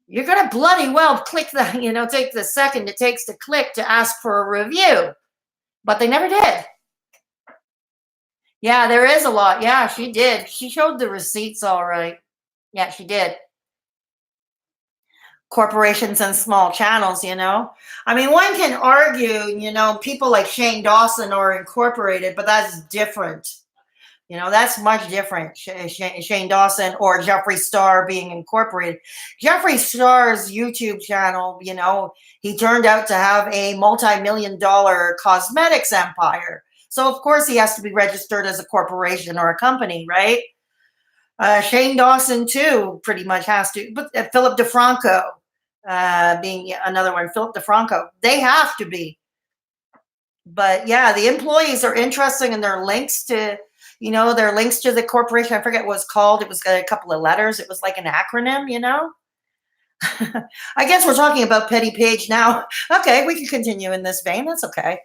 you're gonna bloody well click take the second it takes to click to ask for a review. But they never did. Yeah, there is a lot. Yeah, she did. She showed the receipts all right. Yeah, she did. Corporations and small channels, I mean, one can argue, people like Shane Dawson are incorporated, but that's different. That's much different. Shane Dawson or Jeffree Star being incorporated. Jeffree Star's YouTube channel, he turned out to have a multi-million-dollar cosmetics empire. So, of course, he has to be registered as a corporation or a company, right? Shane Dawson, too, pretty much has to. But Philip DeFranco being another one, Philip DeFranco, they have to be. But, yeah, the employees are interesting in their links to the corporation. I forget what it was called. It was a couple of letters. It was like an acronym, I guess we're talking about Petty Page now. Okay, we can continue in this vein. That's okay.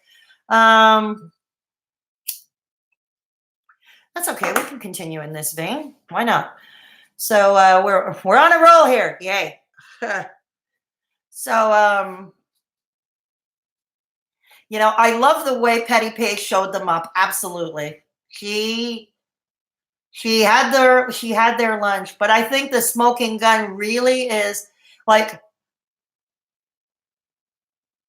That's okay. We can continue in this vein. Why not? So we're on a roll here. Yay. So I love the way Petty Page showed them up. Absolutely. She had their lunch, but I think the smoking gun really is like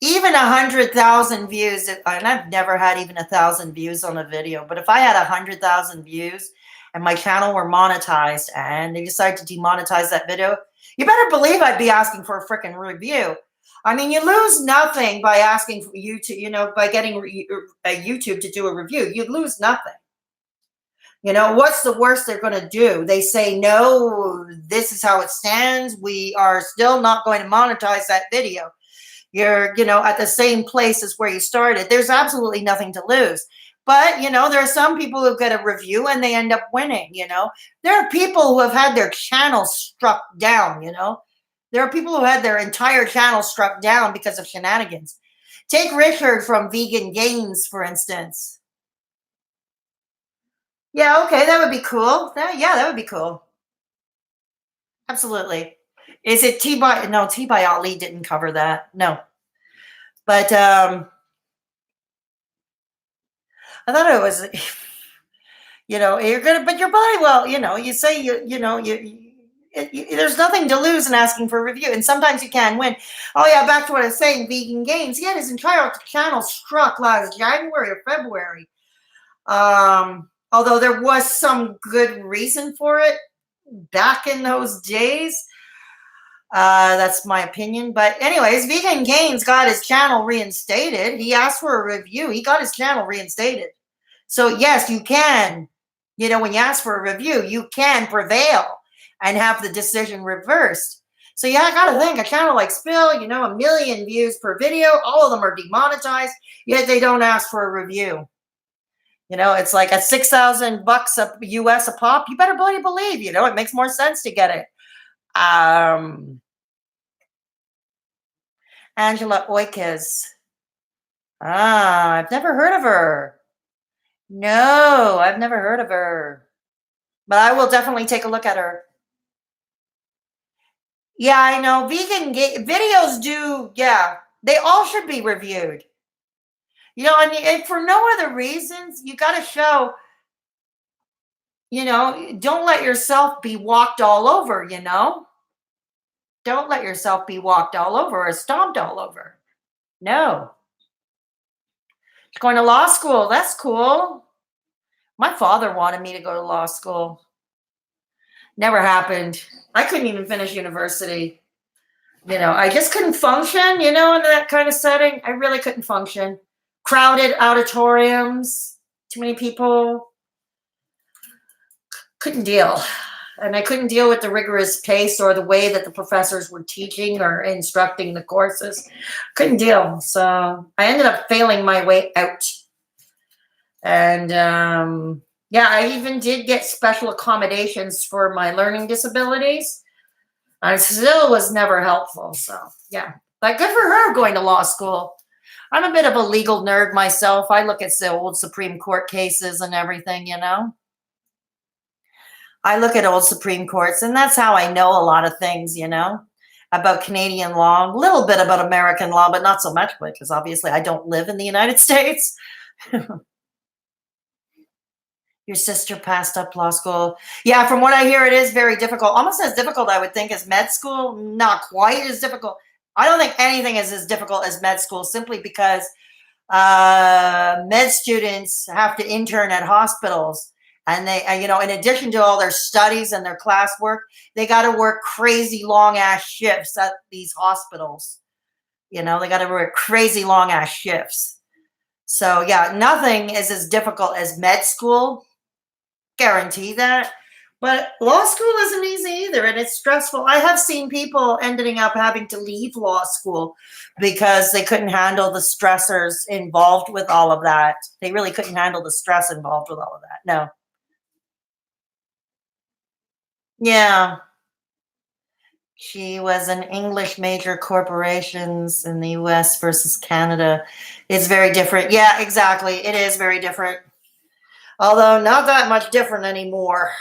even 100,000 views. And I've never had even 1,000 views on a video, but if I had 100,000 views and my channel were monetized and they decided to demonetize that video, you better believe I'd be asking for a freaking review. I mean, you lose nothing by asking for YouTube, by getting a YouTube to do a review. You lose nothing. What's the worst they're going to do? They say, no, this is how it stands. We are still not going to monetize that video. You're, at the same place as where you started. There's absolutely nothing to lose. But, there are some people who get a review and they end up winning, There are people who have had their channel struck down, There are people who had their entire channel struck down because of shenanigans. Take Richard from Vegan Gains, for instance. Yeah, okay, that would be cool. That would be cool. Absolutely. Is it T-by? No, T-by Ali didn't cover that. No. But I thought it was, you're gonna, but your body, well, you say there's nothing to lose in asking for a review, and sometimes you can win. Oh yeah, back to what I was saying, Vegan Gains. He had his entire channel struck last January or February. Although there was some good reason for it back in those days. That's my opinion. But anyways, Vegan Gains got his channel reinstated. He asked for a review. He got his channel reinstated. So yes, you can, when you ask for a review, you can prevail and have the decision reversed. So yeah, I got to think, a channel like Spill, 1 million views per video, all of them are demonetized, yet they don't ask for a review. It's like at $6,000 a US a pop. You better believe, it makes more sense to get it. Angela Oikes. I've never heard of her. No, I've never heard of her. But I will definitely take a look at her. Yeah, I know. Vegan videos do, yeah. They all should be reviewed. And for no other reasons, you got to show, don't let yourself be walked all over, Don't let yourself be walked all over or stomped all over. No. She's going to law school. That's cool. My father wanted me to go to law school. Never happened. I couldn't even finish university. I just couldn't function, in that kind of setting. I really couldn't function. Crowded auditoriums, too many people. Couldn't deal. And I couldn't deal with the rigorous pace or the way that the professors were teaching or instructing the courses. Couldn't deal. So I ended up failing my way out. And yeah, I even did get special accommodations for my learning disabilities. I still was never helpful. So yeah, but good for her going to law school. I'm a bit of a legal nerd myself. I look at the old Supreme Court cases and everything, you know. I look at old Supreme Courts, and that's how I know a lot of things, you know, about Canadian law, a little bit about American law, but not so much because obviously I don't live in the United States. Your sister passed up law school. Yeah, from what I hear, it is very difficult. Almost as difficult, I would think, as med school. Not quite as difficult. I don't think anything is as difficult as med school simply because med students have to intern at hospitals. And they, you know, in addition to all their studies and their classwork, they got to work crazy long ass shifts at these hospitals. You know, they got to work crazy long ass shifts. So yeah, nothing is as difficult as med school. Guarantee that. But law school isn't easy either, and it's stressful. I have seen people ending up having to leave law school because they couldn't handle the stressors involved with all of that. They really couldn't handle the stress involved with all of that. No. Yeah. She was an English major corporations in the US versus Canada. It's very different. Yeah, exactly. It is very different. Although not that much different anymore.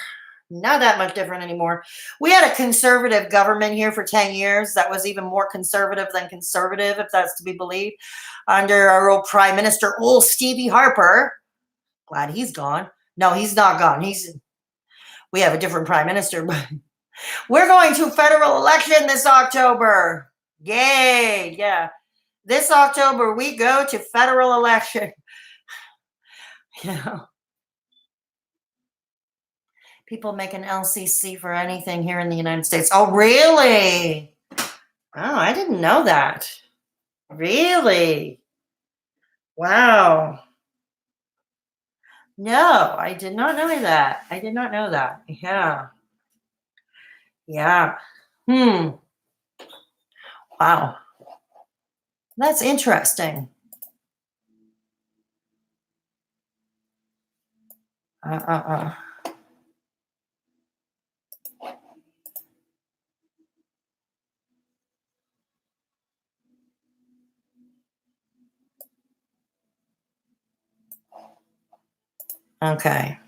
Not that much different anymore. We had a conservative government here for 10 years that was even more conservative than conservative, if that's to be believed, under our old Prime Minister, old Stevie Harper. Glad he's gone. No, he's not gone. We have a different Prime Minister, but we're going to federal election this October. Yay. Yeah. This October, we go to federal election. Yeah. People make an LCC for anything here in the United States. Oh, really? Oh, I didn't know that. Really? Wow. No, I did not know that. I did not know that. Yeah. Yeah. Wow. That's interesting. Uh. Okay.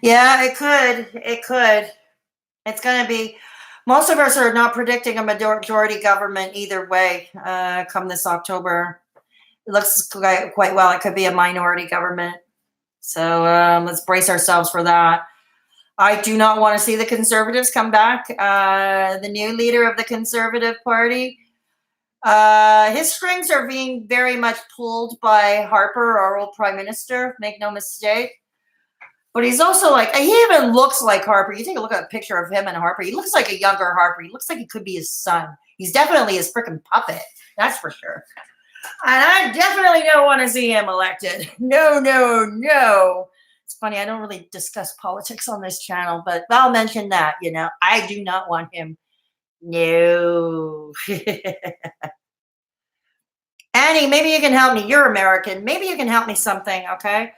Yeah, it could. It could. It's going to be. Most of us are not predicting a majority government either way come this October. It looks quite well. It could be a minority government. So let's brace ourselves for that. I do not want to see the Conservatives come back. The new leader of the Conservative Party, his strings are being very much pulled by Harper, our old Prime Minister, make no mistake. But he's also like, he even looks like Harper. You take a look at a picture of him and Harper. He looks like a younger Harper. He looks like he could be his son. He's definitely his freaking puppet. That's for sure. And I definitely don't want to see him elected. No, no, no. It's funny. I don't really discuss politics on this channel, but I'll mention that, you know, I do not want him. No. Annie, maybe you can help me. You're American. Maybe you can help me something, okay?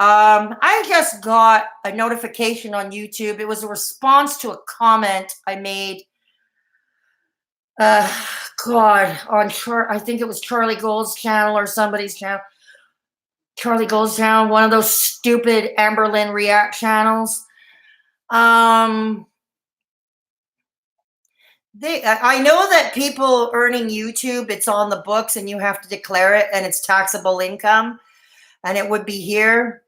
I just got a notification on YouTube. It was a response to a comment I made. God, on I think it was Charlie Gold's channel or somebody's channel. Charlie Gold's channel, one of those stupid Amberlynn React channels. I know that people earning YouTube, it's on the books and you have to declare it and it's taxable income and it would be here.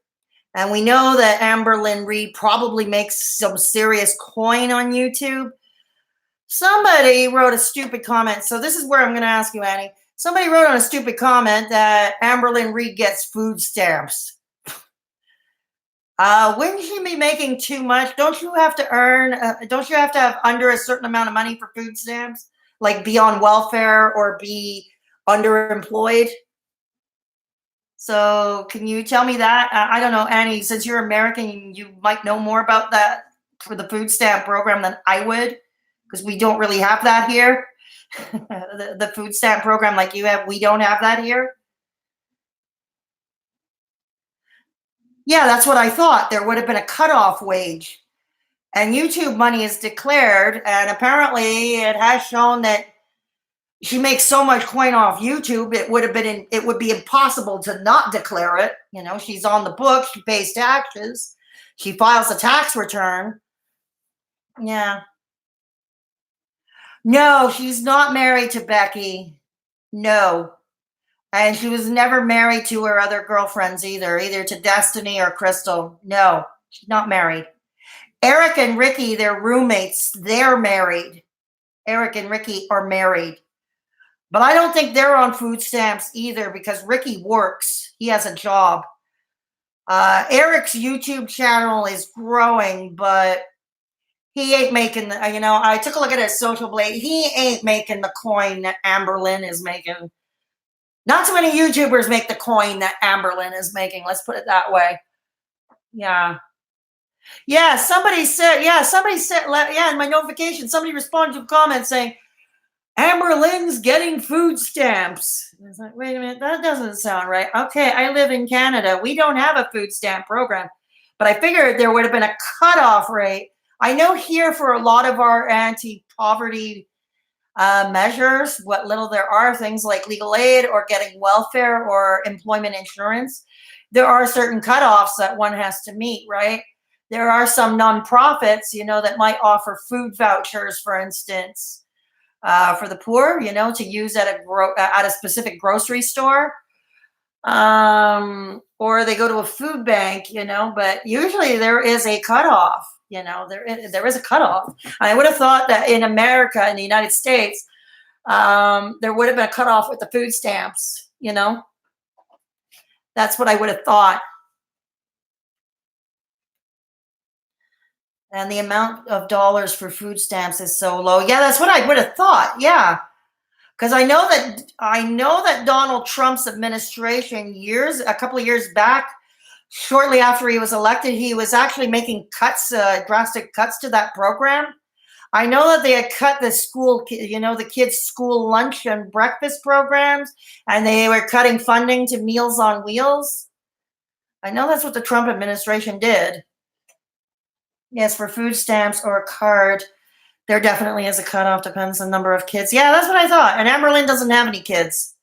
And we know that Amberlynn Reed probably makes some serious coin on YouTube. Somebody wrote a stupid comment. So this is where I'm going to ask you, Annie. Somebody wrote on a stupid comment that Amberlynn Reed gets food stamps. Wouldn't she be making too much? Don't you have to earn, don't you have to have under a certain amount of money for food stamps? Like be on welfare or be underemployed? So can you tell me that? I don't know, Annie, since you're American, you might know more about that for the food stamp program than I would, because we don't really have that here. The food stamp program like you have, we don't have that here. Yeah, that's what I thought. There would have been a cutoff wage. And YouTube money is declared, and apparently it has shown that she makes so much coin off YouTube, it would be impossible to not declare it. She's on the book, she pays taxes, she files a tax return. Yeah. No, she's not married to Becky. No. And she was never married to her other girlfriends either to Destiny or Crystal. No, she's not married. Eric and Ricky, they're roommates. They're married. Eric and Ricky are married. But I don't think they're on food stamps either because Ricky works. He has a job. Eric's YouTube channel is growing, but he ain't making I took a look at his social blade. He ain't making the coin that Amberlynn is making. Not so many YouTubers make the coin that Amberlynn is making. Let's put it that way. Yeah. Yeah, somebody said, in my notification, somebody responded to a comment saying, Amberlynn's getting food stamps. I was like, wait a minute, that doesn't sound right. Okay, I live in Canada. We don't have a food stamp program, but I figured there would have been a cutoff rate. I know here for a lot of our anti-poverty measures, what little there are, things like legal aid or getting welfare or employment insurance, there are certain cutoffs that one has to meet, right? There are some nonprofits, that might offer food vouchers, for instance, for the poor, to use at a specific grocery store, or they go to a food bank, but usually there is a cutoff. There is a cutoff. I would have thought that in America, in the United States, there would have been a cutoff with the food stamps. That's what I would have thought. And the amount of dollars for food stamps is so low. Yeah, that's what I would have thought. Yeah. Because I know that Donald Trump's administration a couple of years back, shortly after he was elected, he was actually making drastic cuts to that program. I know that they had cut the school, the kids' school lunch and breakfast programs, and they were cutting funding to Meals on Wheels. I know that's what the Trump administration did. Yes, for food stamps or a card, there definitely is a cutoff, depends on the number of kids. Yeah, that's what I thought. And Amberlynn doesn't have any kids.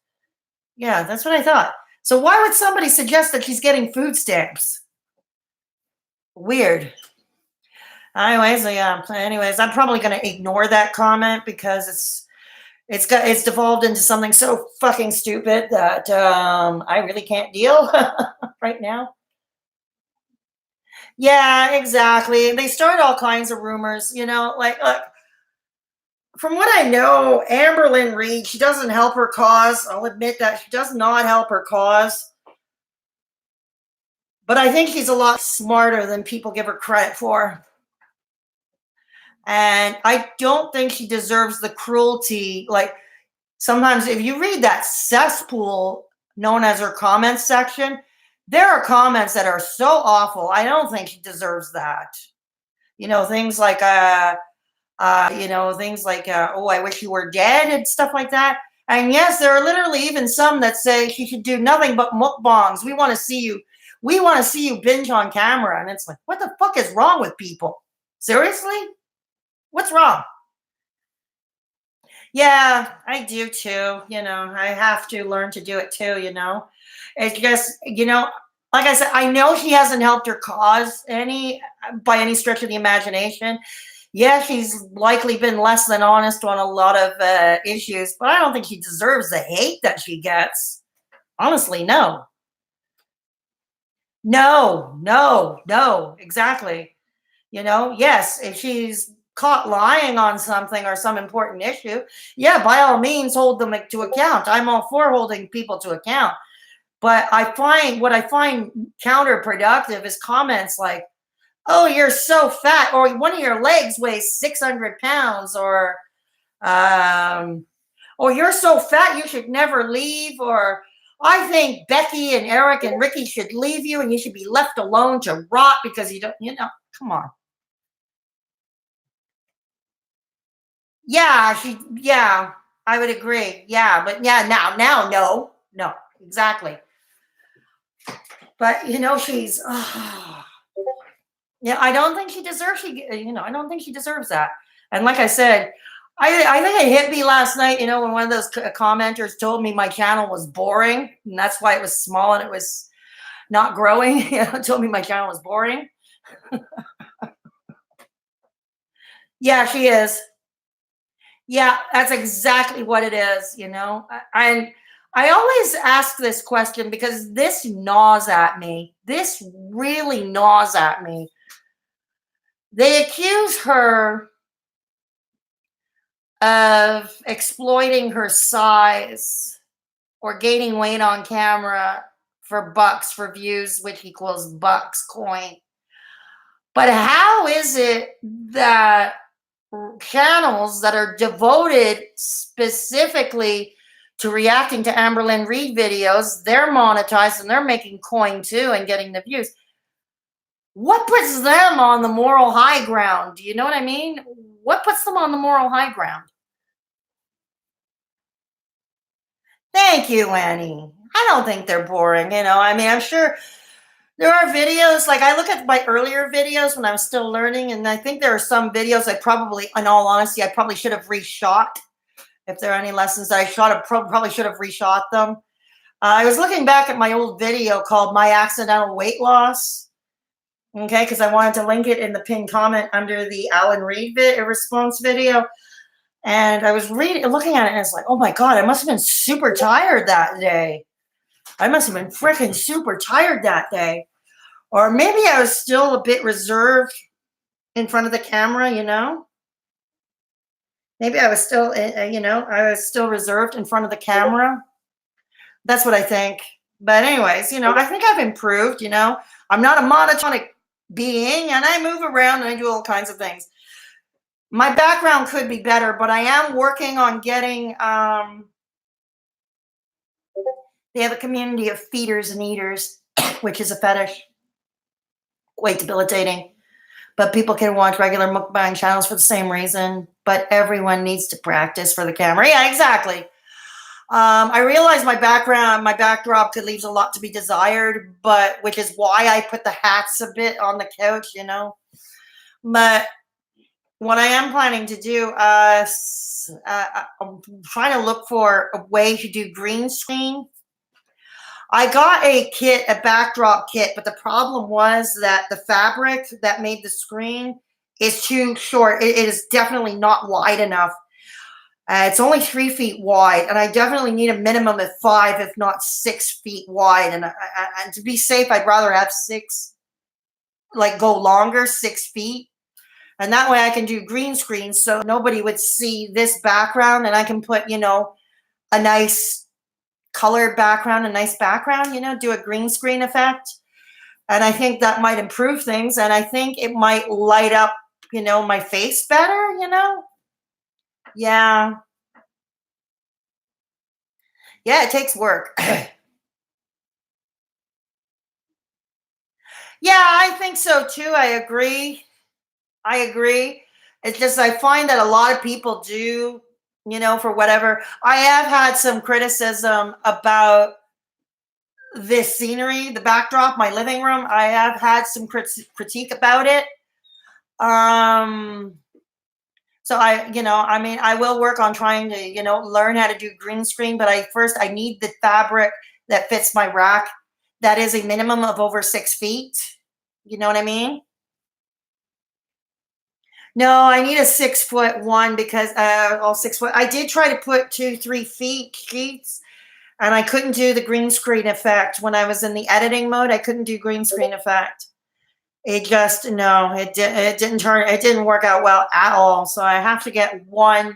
Yeah, that's what I thought. So why would somebody suggest that she's getting food stamps? Weird. Anyways, I'm probably going to ignore that comment because it's devolved into something so fucking stupid that I really can't deal right now. Yeah, exactly. They start all kinds of rumors, like from what I know, Amberlynn Reid, she doesn't help her cause. I'll admit that she does not help her cause. But I think she's a lot smarter than people give her credit for. And I don't think she deserves the cruelty. Like sometimes if you read that cesspool known as her comments section, there are comments that are so awful. I don't think she deserves that. Things like oh, I wish you were dead and stuff like that. And yes, there are literally even some that say she should do nothing but mukbangs. We want to see you binge on camera. And it's like, what the fuck is wrong with people? Seriously? What's wrong? Yeah, I do too. I have to learn to do it too, It's just, like I said, I know she hasn't helped her cause by any stretch of the imagination. Yeah, she's likely been less than honest on a lot of issues, but I don't think she deserves the hate that she gets. Honestly, no. No, exactly. Yes, if she's caught lying on something or some important issue, yeah, by all means, hold them to account. I'm all for holding people to account. But what I find counterproductive is comments like, oh, you're so fat, or one of your legs weighs 600 pounds, or you're so fat you should never leave, or I think Becky and Eric and Ricky should leave you and you should be left alone to rot because you don't, come on. Yeah, I would agree. Yeah, but yeah, now, no, exactly. But she's, yeah, I don't think she deserves, I don't think she deserves that. And like I said, I think it hit me last night, when one of those commenters told me my channel was boring and that's why it was small and it was not growing. Told me my channel was boring. Yeah, she is. Yeah, that's exactly what it is, I always ask this question because this gnaws at me. This really gnaws at me. They accuse her of exploiting her size or gaining weight on camera for bucks, for views, which equals bucks coin. But how is it that channels that are devoted specifically to reacting to Amberlynn Reid videos, they're monetized and they're making coin too and getting the views? What puts them on the moral high ground? Do you know what I mean? What puts them on the moral high ground? Thank you, Annie. I don't think they're boring. I'm sure there are videos, like I look at my earlier videos when I was still learning, and I think there are some videos I probably, in all honesty, I probably should have reshot. If there are any lessons that I shot, I probably should have reshot them. I was looking back at my old video called My Accidental Weight Loss. Okay, because I wanted to link it in the pinned comment under the Alan Reid response video. And I was looking at it, and it's like, oh my God, I must have been super tired that day. I must have been freaking super tired that day. Or maybe I was still a bit reserved in front of the camera, Maybe I was still, I was still reserved in front of the camera. That's what I think. But anyways, I think I've improved, I'm not a monotonic being and I move around and I do all kinds of things. My background could be better, but I am working on getting, they have a community of feeders and eaters, which is a fetish. Quite debilitating. But people can watch regular mukbang channels for the same reason. But everyone needs to practice for the camera. Yeah, exactly. I realize my backdrop could leave a lot to be desired, but which is why I put the hats a bit on the couch, But what I am planning to do, I'm trying to look for a way to do green screen. I got a backdrop kit, but the problem was that the fabric that made the screen is too short. It is definitely not wide enough. It's only 3 feet wide, and I definitely need a minimum of 5, if not 6 feet wide. And to be safe, I'd rather have 6, like go longer, 6 feet. And that way I can do green screen so nobody would see this background, and I can put, a nice colored background, a nice background, do a green screen effect. And I think that might improve things. And I think it might light up, my face better, Yeah. Yeah, it takes work. Yeah, I think so too. I agree. It's just I find that a lot of people do, for whatever. I have had some criticism about this scenery, the backdrop, my living room. I have had some critique about it. So I will work on trying to, learn how to do green screen, but I need the fabric that fits my rack. That is a minimum of over 6 feet. You know what I mean? No, I need a 6 foot one because all 6 foot. I did try to put 2-3 feet sheets, and I couldn't do the green screen effect when I was in the editing mode. I couldn't do green screen effect. It just it didn't work out well at all. So I have to get one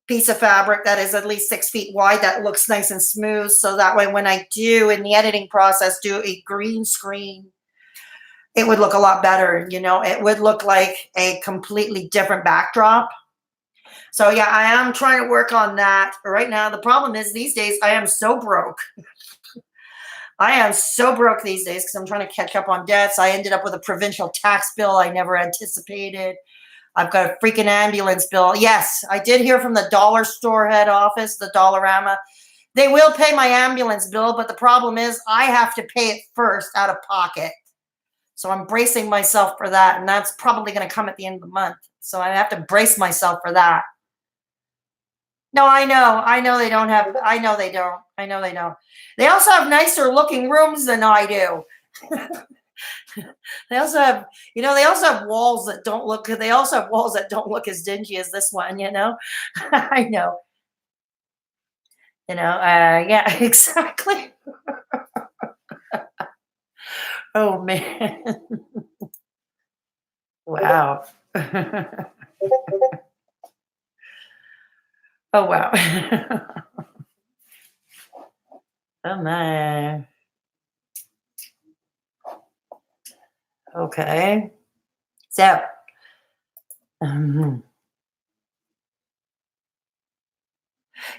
piece of fabric that is at least 6 feet wide that looks nice and smooth. So that way, when I do in the editing process do a green screen, it would look a lot better. It would look like a completely different backdrop. So yeah, I am trying to work on that right now. The problem is these days I am so broke. I am so broke these days because I'm trying to catch up on debts. I ended up with a provincial tax bill I never anticipated. I've got a freaking ambulance bill. Yes, I did hear from the dollar store head office, the Dollarama. They will pay my ambulance bill, but the problem is I have to pay it first out of pocket. So I'm bracing myself for that, and that's probably going to come at the end of the month. So I have to brace myself for that. No, I know. I know they don't have, I know they don't. I know they don't. They also have nicer looking rooms than I do. They also have, they also have walls that don't look, they also have walls that don't look as dingy as this one, I know. Yeah, exactly. Oh man. Wow. Oh wow. Oh my. Okay. So, um,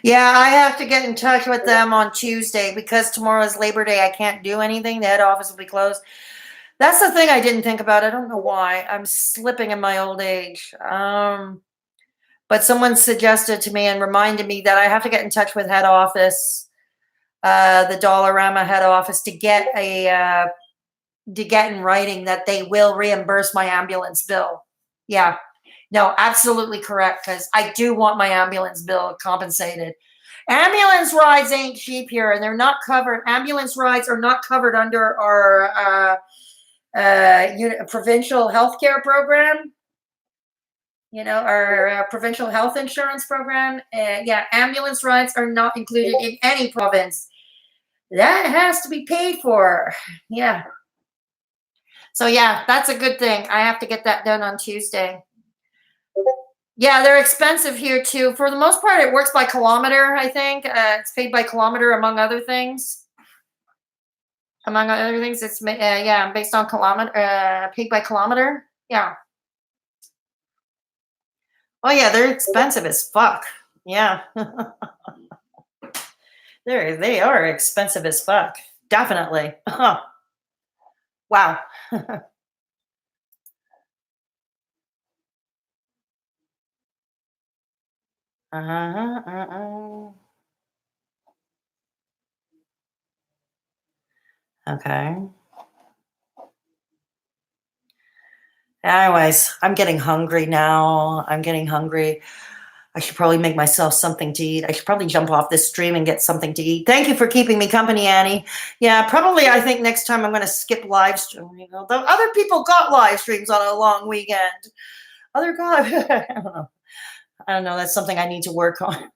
yeah, I have to get in touch with them on Tuesday because tomorrow is Labor Day. I can't do anything. The head office will be closed. That's the thing I didn't think about. I don't know why. I'm slipping in my old age. But someone suggested to me and reminded me that I have to get in touch with head office, the Dollarama head office, to get in writing that they will reimburse my ambulance bill. Yeah, no, absolutely correct, because I do want my ambulance bill compensated. Ambulance rides ain't cheap here, and they're not covered. Ambulance rides are not covered under our provincial healthcare program. Our provincial health insurance program. Yeah, ambulance rides are not included in any province. That has to be paid for. Yeah. So yeah, that's a good thing. I have to get that done on Tuesday. Yeah, they're expensive here too. For the most part, it works by kilometer, I think. It's paid by kilometer, among other things. Among other things, it's yeah, based on kilometer, paid by kilometer. Yeah. Oh yeah, they're expensive as fuck. Yeah. They are expensive as fuck. Definitely. Huh. Wow. Uh-huh, uh-uh. Okay. Anyways, I'm getting hungry now. I'm getting hungry. I should probably make myself something to eat. I should probably jump off this stream and get something to eat. Thank you for keeping me company, Annie. Yeah, probably I think next time I'm going to skip live streaming. Although other people got live streams on a long weekend. Other guys, I don't know. I don't know. That's something I need to work on.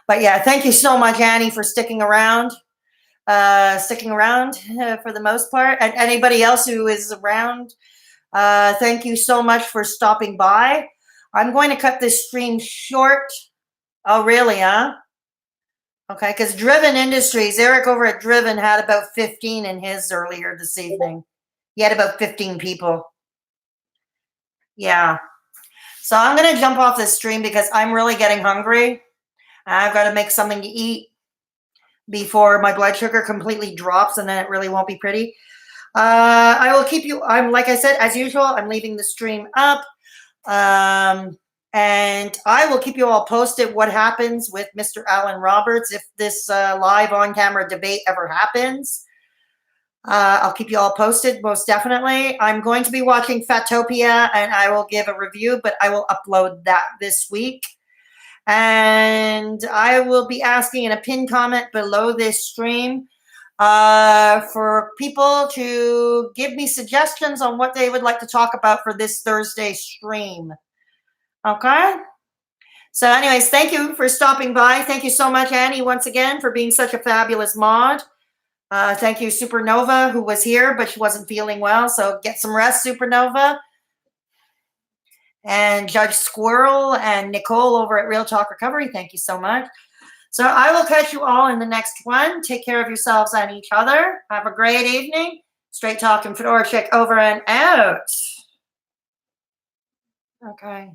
But yeah, thank you so much, Annie, for sticking around. For the most part. And anybody else who is around, thank you so much for stopping by. I'm going to cut this stream short. Oh, really, huh? Okay, because Driven Industries, Eric over at Driven had about 15 in his earlier this evening. He had about 15 people. Yeah. So I'm going to jump off this stream because I'm really getting hungry. I've got to make something to eat before my blood sugar completely drops, and then it really won't be pretty. I will keep you, like I said, as usual, I'm leaving the stream up. And I will keep you all posted what happens with Mr. Alan Roberts if this live on-camera debate ever happens. I'll keep you all posted, most definitely. I'm going to be watching Fatopia, and I will give a review, but I will upload that this week. And I will be asking in a pinned comment below this stream for people to give me suggestions on what they would like to talk about for this Thursday stream. Okay? So anyways, thank you for stopping by. Thank you so much, Annie, once again, for being such a fabulous mod. Thank you, Supernova, who was here, but she wasn't feeling well. So get some rest, Supernova. And Judge Squirrel and Nicole over at Real Talk Recovery, thank you so much. So I will catch you all in the next one. Take care of yourselves and each other. Have a great evening. Straight Talk and Fedora Chick over and out. Okay.